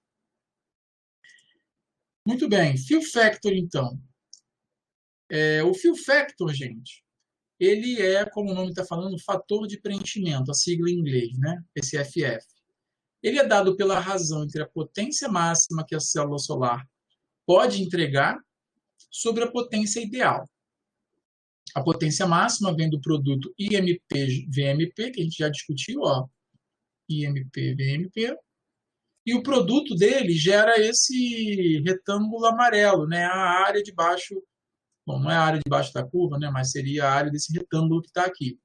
A: Muito bem, Fill Factor, então. O Fill Factor, gente, ele é, como o nome está falando, fator de preenchimento, a sigla em inglês, né? Esse FF. Ele é dado pela razão entre a potência máxima que a célula solar pode entregar sobre a potência ideal. A potência máxima vem do produto IMP-VMP, que a gente já discutiu, ó, IMP-VMP, e o produto dele gera esse retângulo amarelo, né? A área de baixo, bom, não é a área de baixo da curva, né? Mas seria a área desse retângulo que está aqui.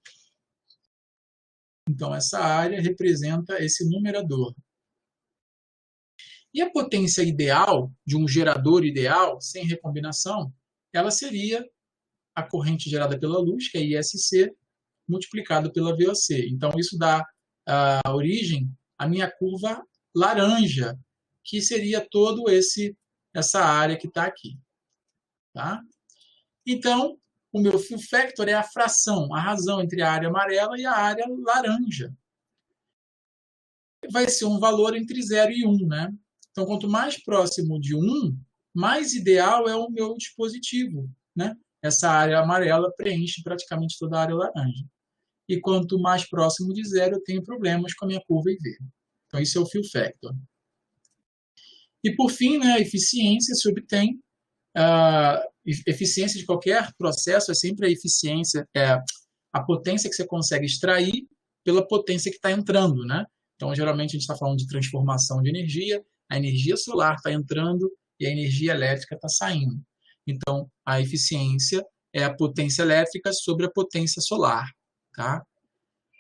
A: Então, essa área representa esse numerador. E a potência ideal de um gerador ideal, sem recombinação, ela seria a corrente gerada pela luz, que é ISC, multiplicado pela VOC. Então, isso dá a origem à minha curva laranja, que seria todo essa área que está aqui. Tá? Então, O meu fill factor é a fração, a razão entre a área amarela e a área laranja. Vai ser um valor entre 0 e 1, né? Então, quanto mais próximo de 1, mais ideal é o meu dispositivo, né? Essa área amarela preenche praticamente toda a área laranja. E quanto mais próximo de 0, eu tenho problemas com a minha curva IV. Então, isso é o fill factor. E, por fim, né, a eficiência se obtém. A eficiência de qualquer processo é sempre a eficiência, a potência que você consegue extrair pela potência que está entrando, né? Então, geralmente, a gente está falando de transformação de energia, a energia solar está entrando e a energia elétrica está saindo. Então, a eficiência é a potência elétrica sobre a potência solar, tá?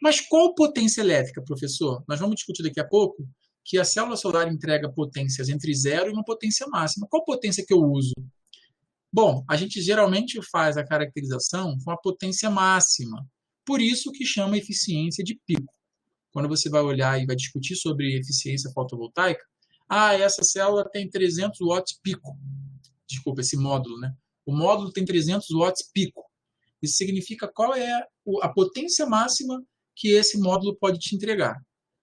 A: Mas qual potência elétrica, professor? Nós vamos discutir daqui a pouco que a célula solar entrega potências entre 0 e uma potência máxima. Qual potência que eu uso? Bom, a gente geralmente faz a caracterização com a potência máxima. Por isso que chama eficiência de pico. Quando você vai olhar e vai discutir sobre eficiência fotovoltaica, essa célula tem 300 watts pico. Desculpa, esse módulo, né? O módulo tem 300 watts pico. Isso significa qual é a potência máxima que esse módulo pode te entregar.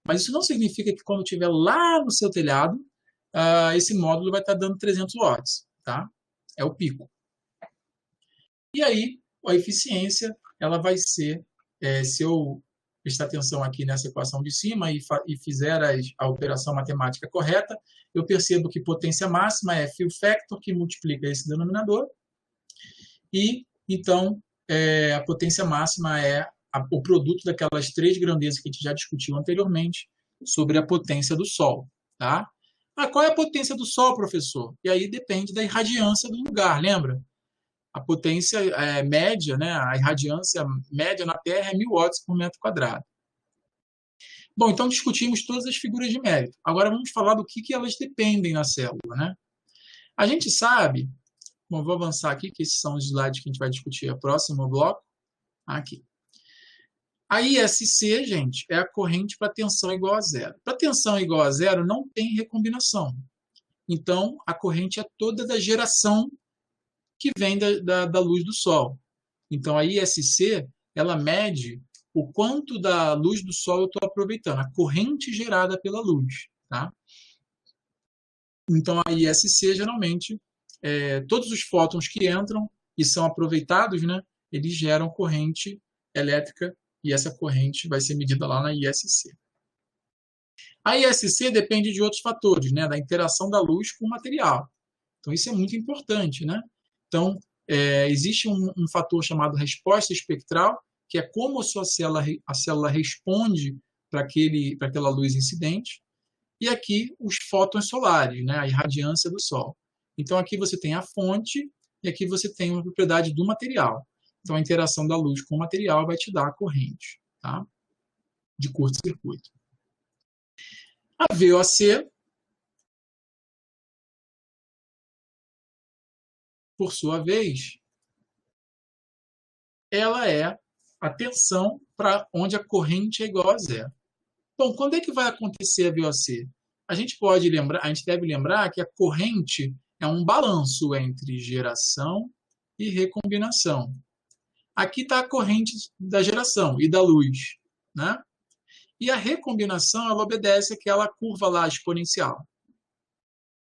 A: Mas isso não significa que quando estiver lá no seu telhado, esse módulo vai estar dando 300 watts, tá? É o pico. E aí, a eficiência, ela vai ser, se eu prestar atenção aqui nessa equação de cima e fizer a operação matemática correta, eu percebo que potência máxima é fill factor, que multiplica esse denominador, e, então, a potência máxima é o produto daquelas três grandezas que a gente já discutiu anteriormente sobre a potência do Sol, tá? Qual é a potência do Sol, professor? E aí depende da irradiância do lugar, lembra? A potência média, né, a irradiância média na Terra é 1.000 watts por metro quadrado. Bom, então discutimos todas as figuras de mérito. Agora vamos falar do que elas dependem na célula, né? A gente sabe, bom, vou avançar aqui, que esses são os slides que a gente vai discutir no próximo bloco. Aqui. A ISC, gente, é a corrente para tensão igual a 0. Para tensão igual a 0, não tem recombinação. Então, a corrente é toda da geração que vem da luz do Sol. Então, a ISC, ela mede o quanto da luz do Sol eu estou aproveitando, a corrente gerada pela luz. Tá? Então, a ISC, geralmente, todos os fótons que entram e são aproveitados, né, eles geram corrente elétrica e essa corrente vai ser medida lá na ISC. A ISC depende de outros fatores, né, da interação da luz com o material. Então, isso é muito importante, né? Então, existe um fator chamado resposta espectral, que é como a célula responde para aquela luz incidente, e aqui os fótons solares, né, a irradiância do Sol. Então, aqui você tem a fonte e aqui você tem a propriedade do material. Então, a interação da luz com o material vai te dar a corrente, tá? De curto-circuito. A VOC, por sua vez, ela é a tensão para onde a corrente é igual a 0. Bom, quando é que vai acontecer a VOC? A gente deve lembrar que a corrente é um balanço entre geração e recombinação. Aqui está a corrente da geração e da luz, né? E a recombinação, ela obedece àquela curva lá exponencial.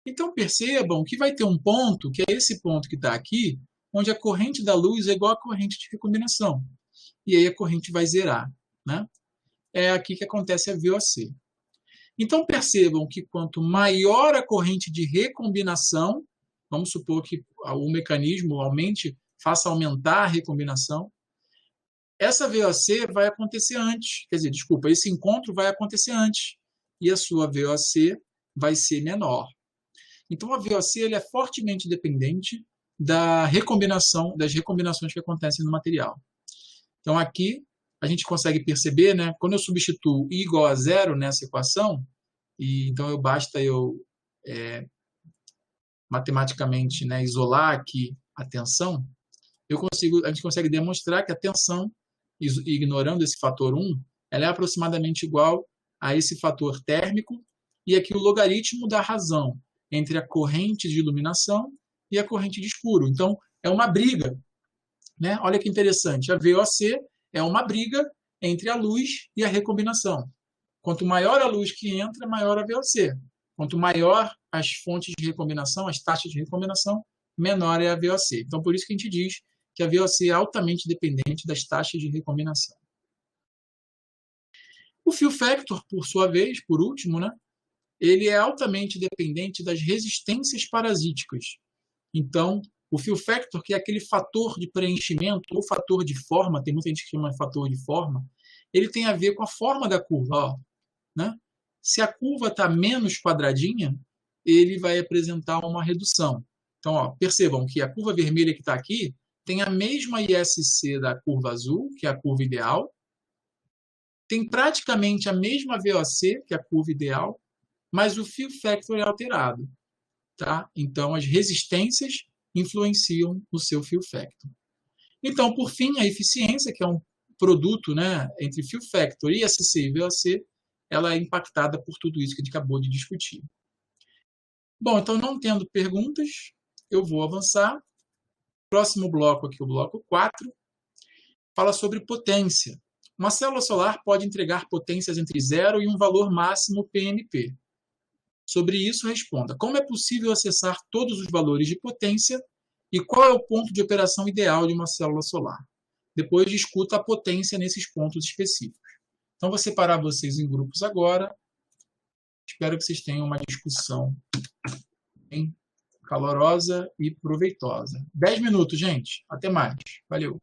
A: Então, percebam que vai ter um ponto, que é esse ponto que está aqui, onde a corrente da luz é igual à corrente de recombinação. E aí a corrente vai zerar, né? É aqui que acontece a VOC. Então, percebam que quanto maior a corrente de recombinação, vamos supor que o mecanismo faça aumentar a recombinação, essa VOC vai acontecer antes, quer dizer, desculpa, esse encontro vai acontecer antes, e a sua VOC vai ser menor. Então, a VOC ele é fortemente dependente das recombinações que acontecem no material. Então, aqui, a gente consegue perceber, né, quando eu substituo I igual a 0 nessa equação, então basta eu matematicamente, né, isolar aqui a tensão, a gente consegue demonstrar que a tensão, ignorando esse fator 1, ela é aproximadamente igual a esse fator térmico, e aqui o logaritmo da razão entre a corrente de iluminação e a corrente de escuro. Então, é uma briga né? Olha que interessante, a VOC é uma briga entre a luz e a recombinação. Quanto maior a luz que entra, maior a VOC. Quanto maior as fontes de recombinação, as taxas de recombinação, menor é a VOC. Então, por isso que a gente diz que a VOC é altamente dependente das taxas de recombinação. O fill factor, por sua vez, por último, né, ele é altamente dependente das resistências parasíticas. Então, o fill factor, que é aquele fator de preenchimento ou fator de forma, tem muita gente que chama de fator de forma, ele tem a ver com a forma da curva. Ó, né? Se a curva está menos quadradinha, ele vai apresentar uma redução. Então, ó, percebam que a curva vermelha que está aqui tem a mesma ISC da curva azul, que é a curva ideal, tem praticamente a mesma VOC, que é a curva ideal, mas o fill factor é alterado. Tá? Então, as resistências influenciam no seu fill factor. Então, por fim, a eficiência, que é um produto, né, entre fill factor, ISC e VOC, ela é impactada por tudo isso que a gente acabou de discutir. Bom, então, não tendo perguntas, eu vou avançar. Próximo bloco aqui, o bloco 4, fala sobre potência. Uma célula solar pode entregar potências entre 0 e um valor máximo PMP. Sobre isso, responda: como é possível acessar todos os valores de potência e qual é o ponto de operação ideal de uma célula solar? Depois discuta a potência nesses pontos específicos. Então, vou separar vocês em grupos agora. Espero que vocês tenham uma discussão bem calorosa e proveitosa. 10 minutos, gente. Até mais. Valeu.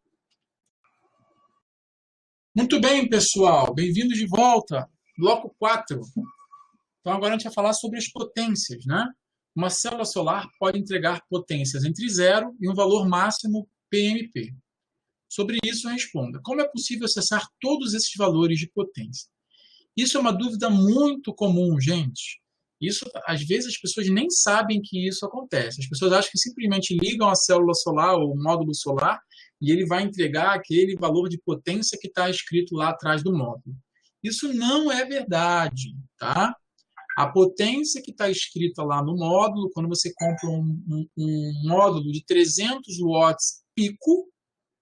A: Muito bem, pessoal. Bem-vindos de volta. Bloco 4. Então, agora a gente vai falar sobre as potências, né? Uma célula solar pode entregar potências entre 0 e um valor máximo PMP. Sobre isso, responda: como é possível acessar todos esses valores de potência? Isso é uma dúvida muito comum, gente. Isso, às vezes, as pessoas nem sabem que isso acontece. As pessoas acham que simplesmente ligam a célula solar ou o módulo solar e ele vai entregar aquele valor de potência que está escrito lá atrás do módulo. Isso não é verdade, tá? A potência que está escrita lá no módulo, quando você compra um módulo de 300 watts pico,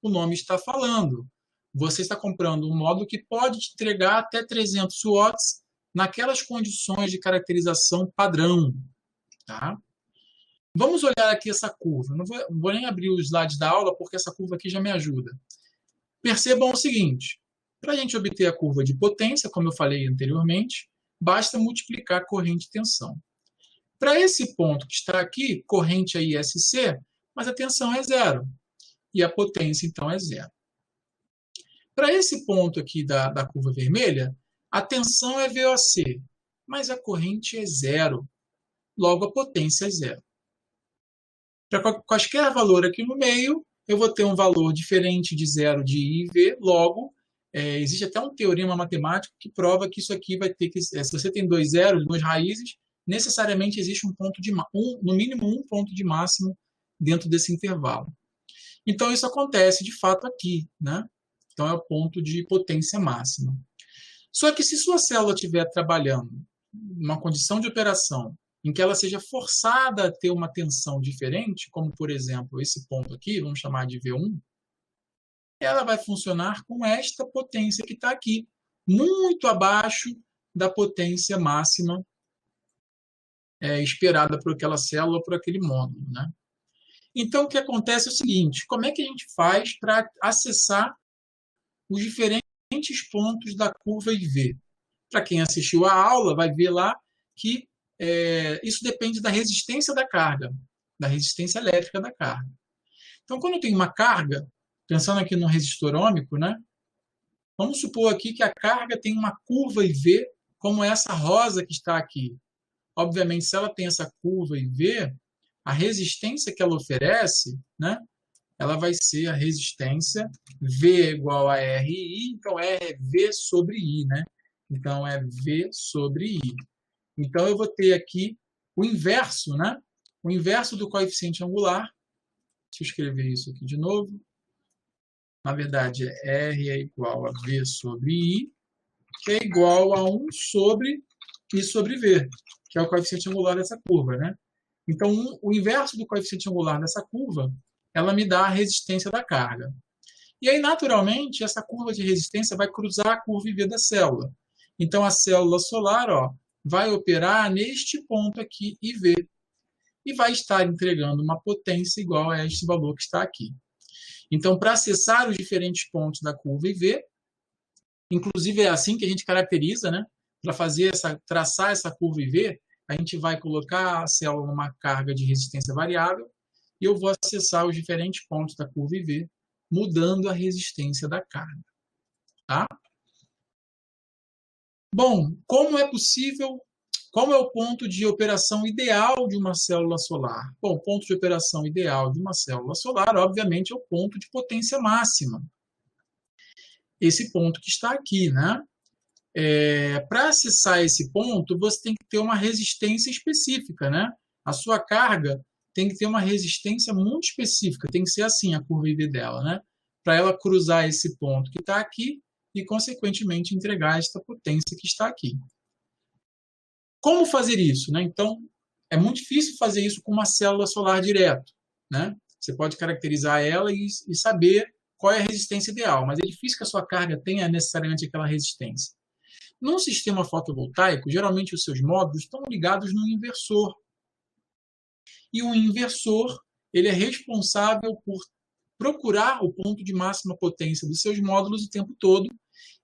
A: o nome está falando. Você está comprando um módulo que pode te entregar até 300 watts naquelas condições de caracterização padrão. Tá? Vamos olhar aqui essa curva. Não vou nem abrir os slides da aula, porque essa curva aqui já me ajuda. Percebam o seguinte: para a gente obter a curva de potência, como eu falei anteriormente, basta multiplicar a corrente e tensão. Para esse ponto que está aqui, corrente é ISC, mas a tensão é 0. E a potência, então, é 0. Para esse ponto aqui da curva vermelha, a tensão é VOC, mas a corrente é 0. Logo, a potência é 0. Para qualquer valor aqui no meio, eu vou ter um valor diferente de 0 de I e V. Logo, existe até um teorema matemático que prova que isso aqui vai ter que... se você tem 2 zeros, 2 raízes, necessariamente existe no mínimo um ponto de máximo dentro desse intervalo. Então, isso acontece, de fato, aqui, né? Então, é o ponto de potência máxima. Só que se sua célula estiver trabalhando numa condição de operação em que ela seja forçada a ter uma tensão diferente, como, por exemplo, esse ponto aqui, vamos chamar de V1, ela vai funcionar com esta potência que está aqui, muito abaixo da potência máxima esperada por aquela célula ou por aquele módulo, né? Então, o que acontece é o seguinte: como é que a gente faz para acessar os diferentes pontos da curva IV? Para quem assistiu a aula, vai ver lá que isso depende da resistência da carga, da resistência elétrica da carga. Então, quando eu tenho uma carga, pensando aqui no resistor ôhmico, né? Vamos supor aqui que a carga tem uma curva IV, como essa rosa que está aqui. Obviamente, se ela tem essa curva IV, a resistência que ela oferece, né, ela vai ser a resistência V igual a RI, então R é V sobre I, né? Então, é V sobre I. Então, eu vou ter aqui o inverso, né? O inverso do coeficiente angular. Deixa eu escrever isso aqui de novo. Na verdade, R é igual a V sobre I, que é igual a 1 sobre I sobre V, que é o coeficiente angular dessa curva, né? Então, o inverso do coeficiente angular dessa curva ela me dá a resistência da carga. E aí, naturalmente, essa curva de resistência vai cruzar a curva IV da célula. Então, a célula solar vai operar neste ponto aqui, IV, e vai estar entregando uma potência igual a este valor que está aqui. Então, para acessar os diferentes pontos da curva IV, inclusive é assim que a gente caracteriza, né? Para traçar essa curva IV, a gente vai colocar a célula numa carga de resistência variável e eu vou acessar os diferentes pontos da curva IV, mudando a resistência da carga. Tá? Bom, como é possível, qual é o ponto de operação ideal de uma célula solar? Bom, o ponto de operação ideal de uma célula solar, obviamente, é o ponto de potência máxima. Esse ponto que está aqui, né? Para acessar esse ponto, você tem que ter uma resistência específica, né? A sua carga tem que ter uma resistência muito específica, tem que ser assim a curva IV dela, né? Para ela cruzar esse ponto que está aqui e, consequentemente, entregar esta potência que está aqui. Como fazer isso, né? Então, é muito difícil fazer isso com uma célula solar direto, né? Você pode caracterizar ela e saber qual é a resistência ideal, mas é difícil que a sua carga tenha necessariamente aquela resistência. Num sistema fotovoltaico, geralmente os seus módulos estão ligados no inversor. E o inversor, ele é responsável por procurar o ponto de máxima potência dos seus módulos o tempo todo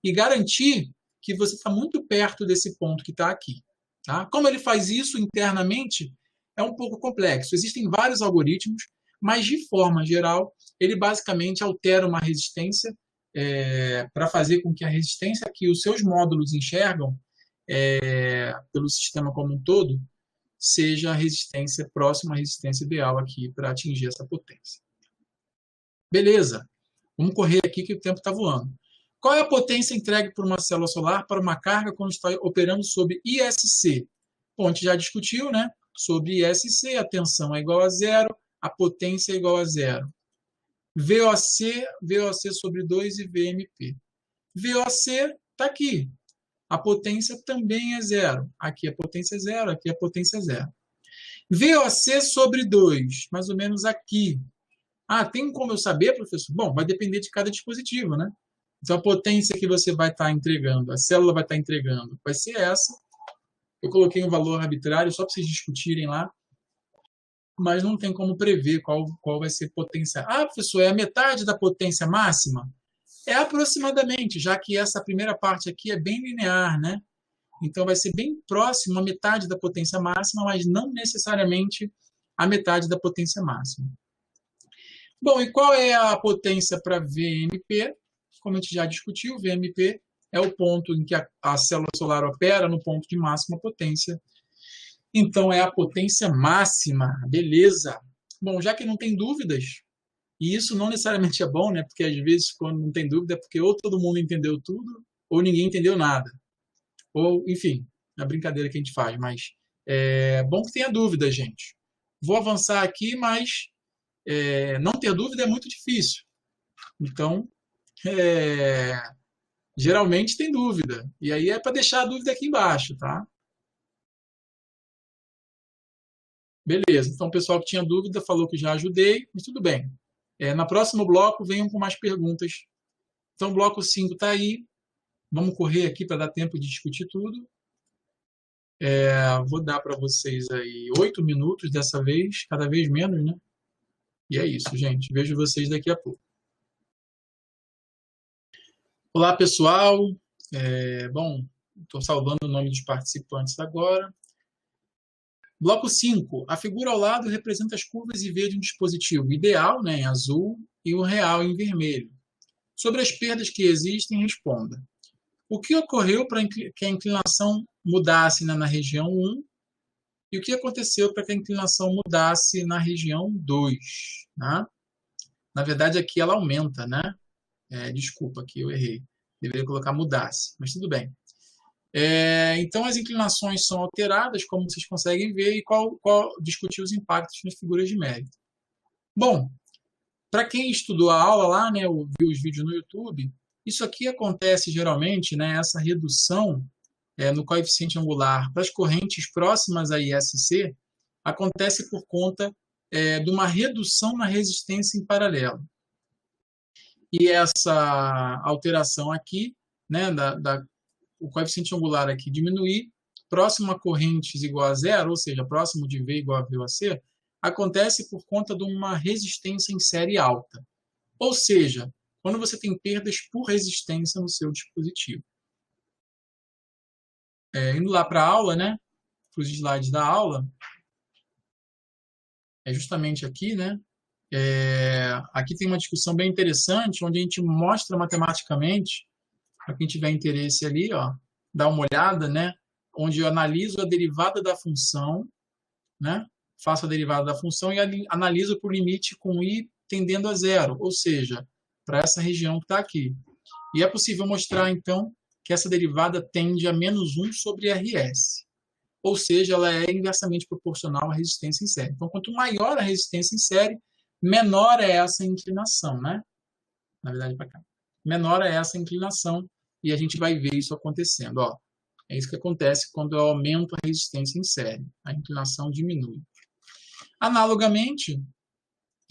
A: e garantir que você está muito perto desse ponto que está aqui. Tá? Como ele faz isso internamente, é um pouco complexo. Existem vários algoritmos, mas, de forma geral, ele basicamente altera uma resistência para fazer com que a resistência que os seus módulos enxergam pelo sistema como um todo seja a resistência próxima à resistência ideal aqui para atingir essa potência. Beleza, vamos correr aqui que o tempo está voando. Qual é a potência entregue por uma célula solar para uma carga quando está operando sob ISC? Bom, a gente já discutiu, né? Sobre ISC, a tensão é igual a zero, a potência é igual a zero. VOC sobre 2 e VMP. VOC está aqui. A potência também é zero. Aqui a potência é zero, aqui a potência é zero. VOC sobre 2, mais ou menos aqui. Tem como eu saber, professor? Bom, vai depender de cada dispositivo, né? Então, a potência que você vai estar entregando, a célula vai estar entregando, vai ser essa. Eu coloquei um valor arbitrário só para vocês discutirem lá, mas não tem como prever qual vai ser a potência. Professor, é a metade da potência máxima? É aproximadamente, já que essa primeira parte aqui é bem linear, né? Então, vai ser bem próximo à metade da potência máxima, mas não necessariamente a metade da potência máxima. Bom, e qual é a potência para VMP? Como a gente já discutiu, VMP é o ponto em que a célula solar opera no ponto de máxima potência. Então, é a potência máxima. Beleza. Bom, já que não tem dúvidas, e isso não necessariamente é bom, né? Porque às vezes, quando não tem dúvida, é porque ou todo mundo entendeu tudo, ou ninguém entendeu nada. Ou, enfim, é a brincadeira que a gente faz. Mas é bom que tenha dúvida, gente. Vou avançar aqui, mas não ter dúvida é muito difícil. Então, geralmente tem dúvida. E aí é para deixar a dúvida aqui embaixo, tá? Beleza. Então, o pessoal que tinha dúvida falou que já ajudei, mas tudo bem. No próximo bloco, venham com mais perguntas. Então, o bloco 5 está aí. Vamos correr aqui para dar tempo de discutir tudo. Vou dar para vocês aí 8 minutos dessa vez, cada vez menos, né? E é isso, gente. Vejo vocês daqui a pouco. Olá, pessoal. Bom, estou salvando o nome dos participantes agora. Bloco 5. A figura ao lado representa as curvas IV de um dispositivo ideal, né, em azul, e o real em vermelho. Sobre as perdas que existem, responda. O que ocorreu para que a inclinação mudasse na região 1 e o que aconteceu para que a inclinação mudasse na região 2? Né? Na verdade, aqui ela aumenta, né? Desculpa, aqui eu errei. Deveria colocar mudasse, mas tudo bem. Então, as inclinações são alteradas, como vocês conseguem ver, e discutir os impactos nas figuras de mérito. Bom, para quem estudou a aula lá, né, ou viu os vídeos no YouTube, isso aqui acontece geralmente, né, essa redução no coeficiente angular para as correntes próximas a ISC, acontece por conta de uma redução na resistência em paralelo. E essa alteração aqui, né, o coeficiente angular aqui diminuir, próximo a correntes igual a zero, ou seja, próximo de V igual a VOC, acontece por conta de uma resistência em série alta. Ou seja, quando você tem perdas por resistência no seu dispositivo. Indo lá para a aula, né, para os slides da aula, é justamente aqui, né, aqui tem uma discussão bem interessante, onde a gente mostra matematicamente, para quem tiver interesse ali, ó, dá uma olhada, né, onde eu analiso a derivada da função, né, faço a derivada da função e analiso por limite com i tendendo a zero, ou seja, para essa região que está aqui. E é possível mostrar, então, que essa derivada tende a menos 1 sobre RS. Ou seja, ela é inversamente proporcional à resistência em série. Então, quanto maior a resistência em série, menor é essa inclinação, né? Na verdade, para cá. Menor é essa inclinação e a gente vai ver isso acontecendo. Ó, é isso que acontece quando eu aumento a resistência em série. A inclinação diminui. Analogamente,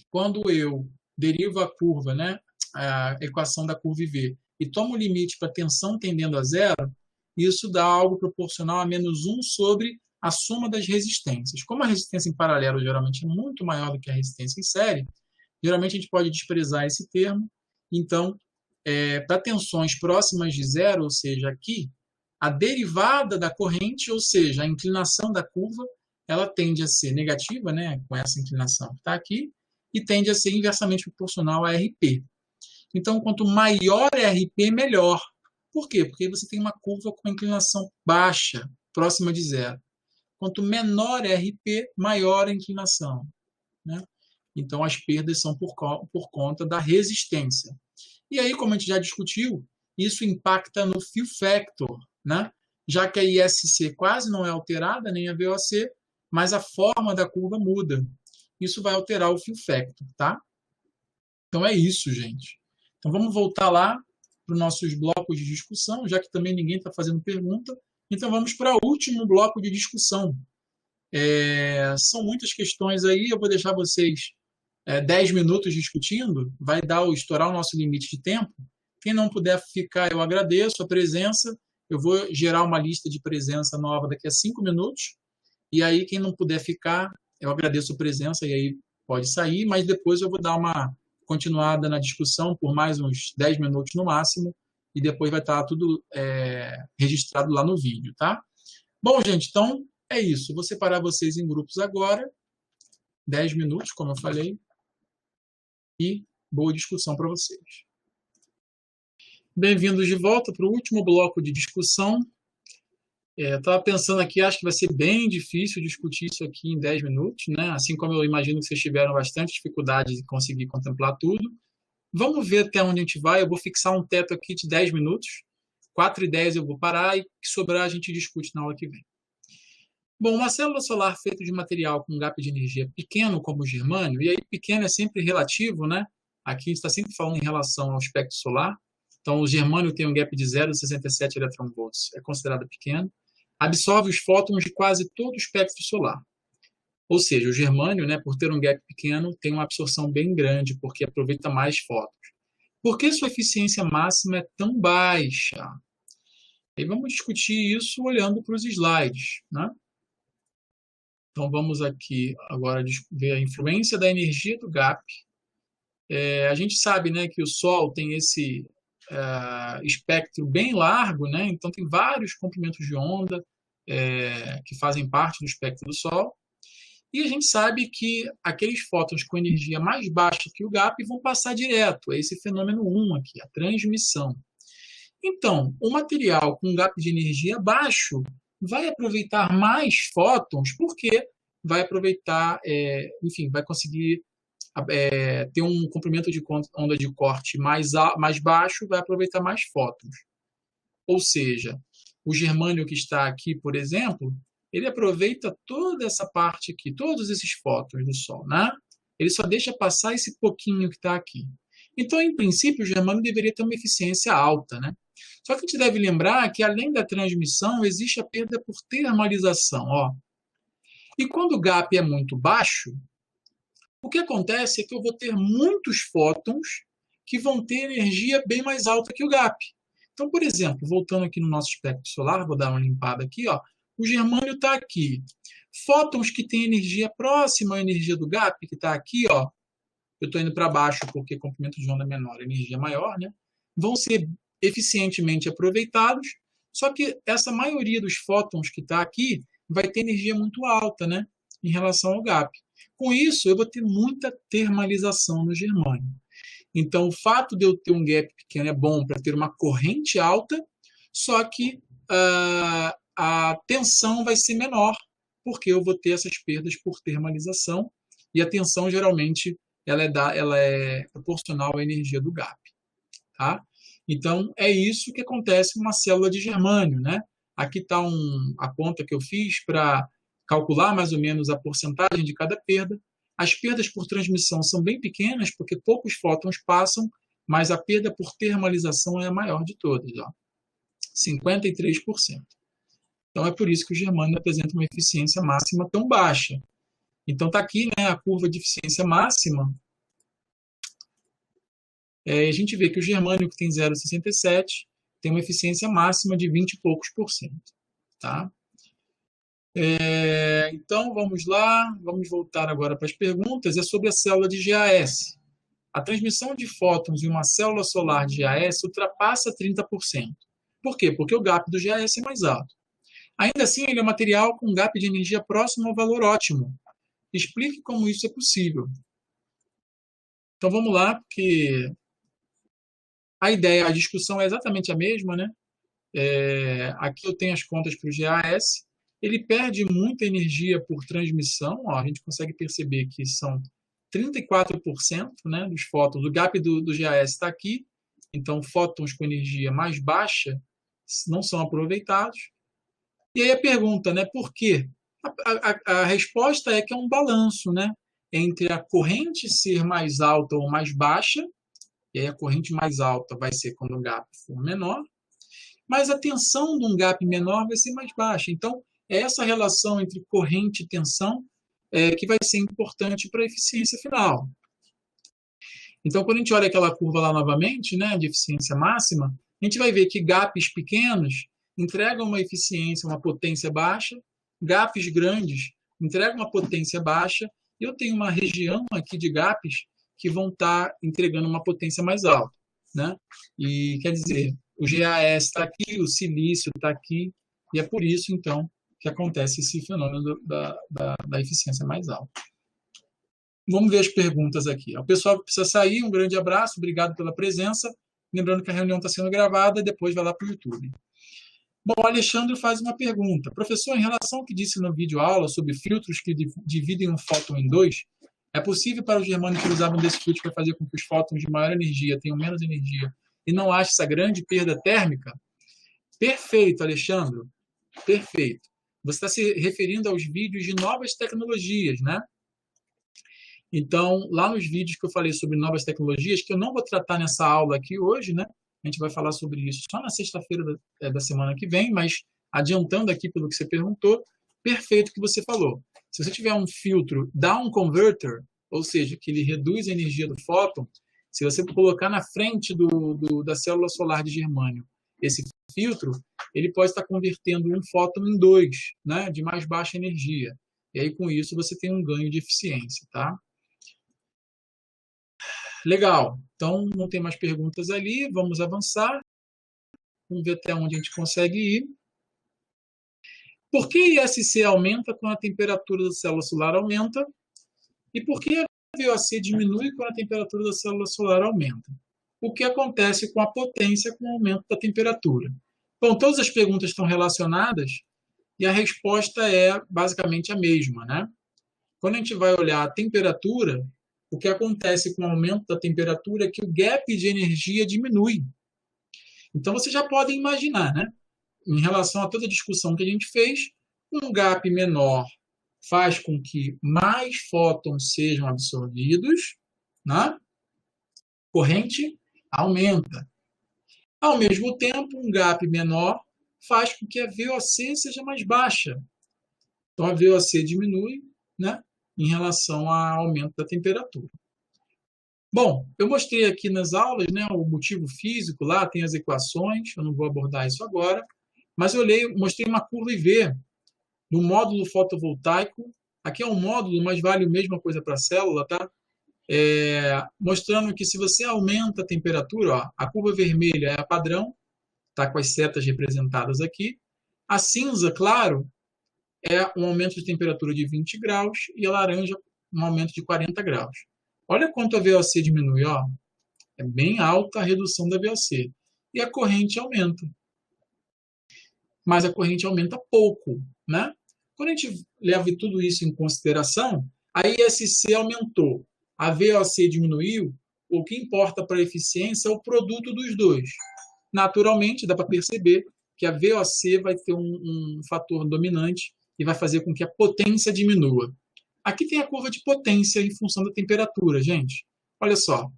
A: quando eu derivo a curva, né, a equação da curva IV, e tomo o limite para tensão tendendo a zero, isso dá algo proporcional a menos 1 sobre a soma das resistências. Como a resistência em paralelo geralmente é muito maior do que a resistência em série, geralmente a gente pode desprezar esse termo. Então, para tensões próximas de zero, ou seja, aqui, a derivada da corrente, ou seja, a inclinação da curva, ela tende a ser negativa, né, com essa inclinação que está aqui, e tende a ser inversamente proporcional a RP. Então, quanto maior é RP, melhor. Por quê? Porque você tem uma curva com inclinação baixa, próxima de zero. Quanto menor é RP, maior a inclinação, né? Então, as perdas são por conta da resistência. E aí, como a gente já discutiu, isso impacta no fill factor, né? Já que a ISC quase não é alterada, nem a VOC, mas a forma da curva muda. Isso vai alterar o fill factor, tá? Então, é isso, gente. Então, vamos voltar lá para os nossos blocos de discussão, já que também ninguém está fazendo pergunta. Então, vamos para o último bloco de discussão. São muitas questões aí, eu vou deixar vocês 10 minutos discutindo, vai estourar o nosso limite de tempo. Quem não puder ficar, eu agradeço a presença. Eu vou gerar uma lista de presença nova daqui a 5 minutos. E aí, quem não puder ficar, eu agradeço a presença e aí pode sair, mas depois eu vou dar uma continuada na discussão por mais uns 10 minutos no máximo, e depois vai estar tudo registrado lá no vídeo, tá? Bom, gente, então é isso. Vou separar vocês em grupos agora, 10 minutos, como eu falei, e boa discussão para vocês. Bem-vindos de volta para o último bloco de discussão. Estava pensando aqui, acho que vai ser bem difícil discutir isso aqui em 10 minutos, né? Assim como eu imagino que vocês tiveram bastante dificuldade de conseguir contemplar tudo. Vamos ver até onde a gente vai. Eu vou fixar um teto aqui de 10 minutos. 4 e 10 eu vou parar e o que sobrar a gente discute na aula que vem. Bom, uma célula solar feita de material com um gap de energia pequeno, como o germânio, e aí pequeno é sempre relativo, né? Aqui a gente está sempre falando em relação ao espectro solar. Então, o germânio tem um gap de 0,67 eletronvolts, é considerado pequeno. Absorve os fótons de quase todo o espectro solar. Ou seja, o germânio, né, por ter um gap pequeno, tem uma absorção bem grande, porque aproveita mais fótons. Por que sua eficiência máxima é tão baixa? E vamos discutir isso olhando para os slides, né? Então, vamos aqui agora ver a influência da energia do gap. A gente sabe, né, que o Sol tem esse espectro bem largo, né? Então tem vários comprimentos de onda que fazem parte do espectro do Sol. E a gente sabe que aqueles fótons com energia mais baixa que o gap vão passar direto. É esse fenômeno 1 aqui, a transmissão. Então, o material com gap de energia baixo vai aproveitar mais fótons, porque vai aproveitar, enfim, vai conseguir ter um comprimento de onda de corte mais baixo, vai aproveitar mais fótons. Ou seja, o germânio que está aqui, por exemplo, ele aproveita toda essa parte aqui, todos esses fótons do Sol, né? Ele só deixa passar esse pouquinho que está aqui. Então, em princípio, o germânio deveria ter uma eficiência alta, né? Só que a gente deve lembrar que, além da transmissão, existe a perda por termalização, ó. E quando o gap é muito baixo, O que acontece é que eu vou ter muitos fótons que vão ter energia bem mais alta que o gap. Então, por exemplo, voltando aqui no nosso espectro solar, vou dar uma limpada aqui, ó, o germânio está aqui. Fótons que têm energia próxima à energia do gap, que está aqui, ó, eu estou indo para baixo porque comprimento de onda menor, energia maior, né? Vão ser eficientemente aproveitados, só que essa maioria dos fótons que está aqui vai ter energia muito alta, né, em relação ao gap. Com isso, eu vou ter muita termalização no germânio. Então, o fato de eu ter um gap pequeno é bom para ter uma corrente alta, só que a tensão vai ser menor, porque eu vou ter essas perdas por termalização, e a tensão geralmente ela é proporcional à energia do gap. Tá? Então, é isso que acontece com uma célula de germânio. Né? Aqui está a conta que eu fiz para calcular mais ou menos a porcentagem de cada perda. As perdas por transmissão são bem pequenas, porque poucos fótons passam, mas a perda por termalização é a maior de todas, ó, 53%. Então, é por isso que o germânio apresenta uma eficiência máxima tão baixa. Então, está aqui, né, a curva de eficiência máxima. A gente vê que o germânio, que tem 0,67, tem uma eficiência máxima de 20 e poucos por cento. Tá? Então, vamos lá. Vamos voltar agora para as perguntas. É sobre a célula de GAS. A transmissão de fótons em uma célula solar de GAS ultrapassa 30%. Por quê? Porque o gap do GAS é mais alto. Ainda assim, ele é um material com gap de energia próximo ao valor ótimo. Explique como isso é possível. Então, vamos lá, porque a ideia, a discussão é exatamente a mesma, né? Aqui eu tenho as contas para o GAS. Ele perde muita energia por transmissão. Ó, a gente consegue perceber que são 34%, né, dos fótons. O gap do GAS está aqui. Então, fótons com energia mais baixa não são aproveitados. E aí a pergunta, né, por quê? A resposta é que é um balanço, né, entre a corrente ser mais alta ou mais baixa, e aí a corrente mais alta vai ser quando o gap for menor, mas a tensão de um gap menor vai ser mais baixa. Então, é essa relação entre corrente e tensão que vai ser importante para a eficiência final. Então, quando a gente olha aquela curva lá novamente, né, de eficiência máxima, a gente vai ver que gaps pequenos entregam uma eficiência, uma potência baixa, gaps grandes entregam uma potência baixa, e eu tenho uma região aqui de gaps que vão estar entregando uma potência mais alta. Né? E, quer dizer, o GAS está aqui, o silício está aqui, e é por isso, então, que acontece esse fenômeno da eficiência mais alta. Vamos ver as perguntas aqui. O pessoal que precisa sair, um grande abraço, obrigado pela presença. Lembrando que a reunião está sendo gravada e depois vai lá para o YouTube. Bom, o Alexandre faz uma pergunta. Professor, em relação ao que disse no vídeo aula sobre filtros que dividem um fóton em dois, é possível para o germânio utilizar um desses filtros para fazer com que os fótons de maior energia tenham menos energia e não haja essa grande perda térmica? Perfeito, Alexandre. Perfeito. Você está se referindo aos vídeos de novas tecnologias, né? Então, lá nos vídeos que eu falei sobre novas tecnologias, que eu não vou tratar nessa aula aqui hoje, né? A gente vai falar sobre isso só na sexta-feira da semana que vem, mas adiantando aqui pelo que você perguntou, perfeito o que você falou. Se você tiver um filtro down converter, ou seja, que ele reduz a energia do fóton, se você colocar na frente da célula solar de germânio esse filtro, ele pode estar convertendo um fóton em dois, né, de mais baixa energia. E aí, com isso, você tem um ganho de eficiência, tá? Legal. Então, não tem mais perguntas ali. Vamos avançar. Vamos ver até onde a gente consegue ir. Por que ISC aumenta quando a temperatura da célula solar aumenta? E por que a VOC diminui quando a temperatura da célula solar aumenta? O que acontece com a potência com o aumento da temperatura? Bom, todas as perguntas estão relacionadas e a resposta é basicamente a mesma, né? Quando a gente vai olhar a temperatura, o que acontece com o aumento da temperatura é que o gap de energia diminui. Então, vocês já podem imaginar, né? Em relação a toda a discussão que a gente fez, um gap menor faz com que mais fótons sejam absorvidos, né? Corrente aumenta. Ao mesmo tempo, um gap menor faz com que a VOC seja mais baixa. Então, a VOC diminui, né? em relação ao aumento da temperatura. Bom, eu mostrei aqui nas aulas, né, o motivo físico, lá tem as equações, eu não vou abordar isso agora, mas eu mostrei uma curva IV do módulo fotovoltaico. Aqui é um módulo, mas vale a mesma coisa para a célula, tá? Mostrando que se você aumenta a temperatura, ó, a curva vermelha é a padrão, tá com as setas representadas aqui. A cinza, claro, é um aumento de temperatura de 20 graus e a laranja um aumento de 40 graus. Olha quanto a VOC diminui, ó. É bem alta a redução da VOC. E a corrente aumenta. Mas a corrente aumenta pouco, né? Quando a gente leva tudo isso em consideração, a ISC aumentou, a VOC diminuiu, o que importa para a eficiência é o produto dos dois. Naturalmente, dá para perceber que a VOC vai ter um fator dominante e vai fazer com que a potência diminua. Aqui tem a curva de potência em função da temperatura, gente. Olha só.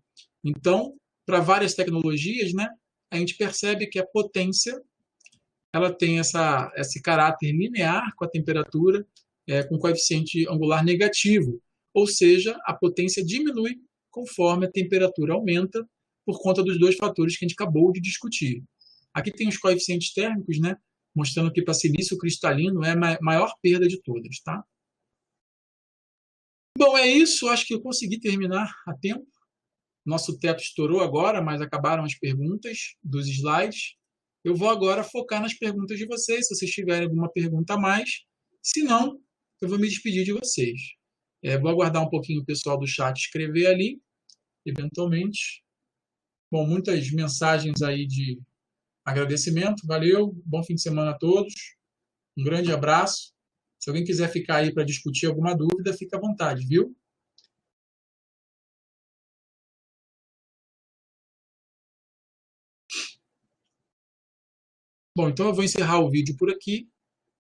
A: Então, para várias tecnologias, né, a gente percebe que a potência ela tem esse caráter linear com a temperatura, com coeficiente angular negativo. Ou seja, a potência diminui conforme a temperatura aumenta por conta dos dois fatores que a gente acabou de discutir. Aqui tem os coeficientes térmicos, né, mostrando que para silício cristalino é a maior perda de todas, tá? Bom, é isso. Acho que eu consegui terminar a tempo. Nosso teto estourou agora, mas acabaram as perguntas dos slides. Eu vou agora focar nas perguntas de vocês, se vocês tiverem alguma pergunta a mais. Se não, eu vou me despedir de vocês. Vou aguardar um pouquinho o pessoal do chat escrever ali, eventualmente. Bom, muitas mensagens aí de agradecimento. Valeu, bom fim de semana a todos. Um grande abraço. Se alguém quiser ficar aí para discutir alguma dúvida, fica à vontade, viu? Bom, então eu vou encerrar o vídeo por aqui.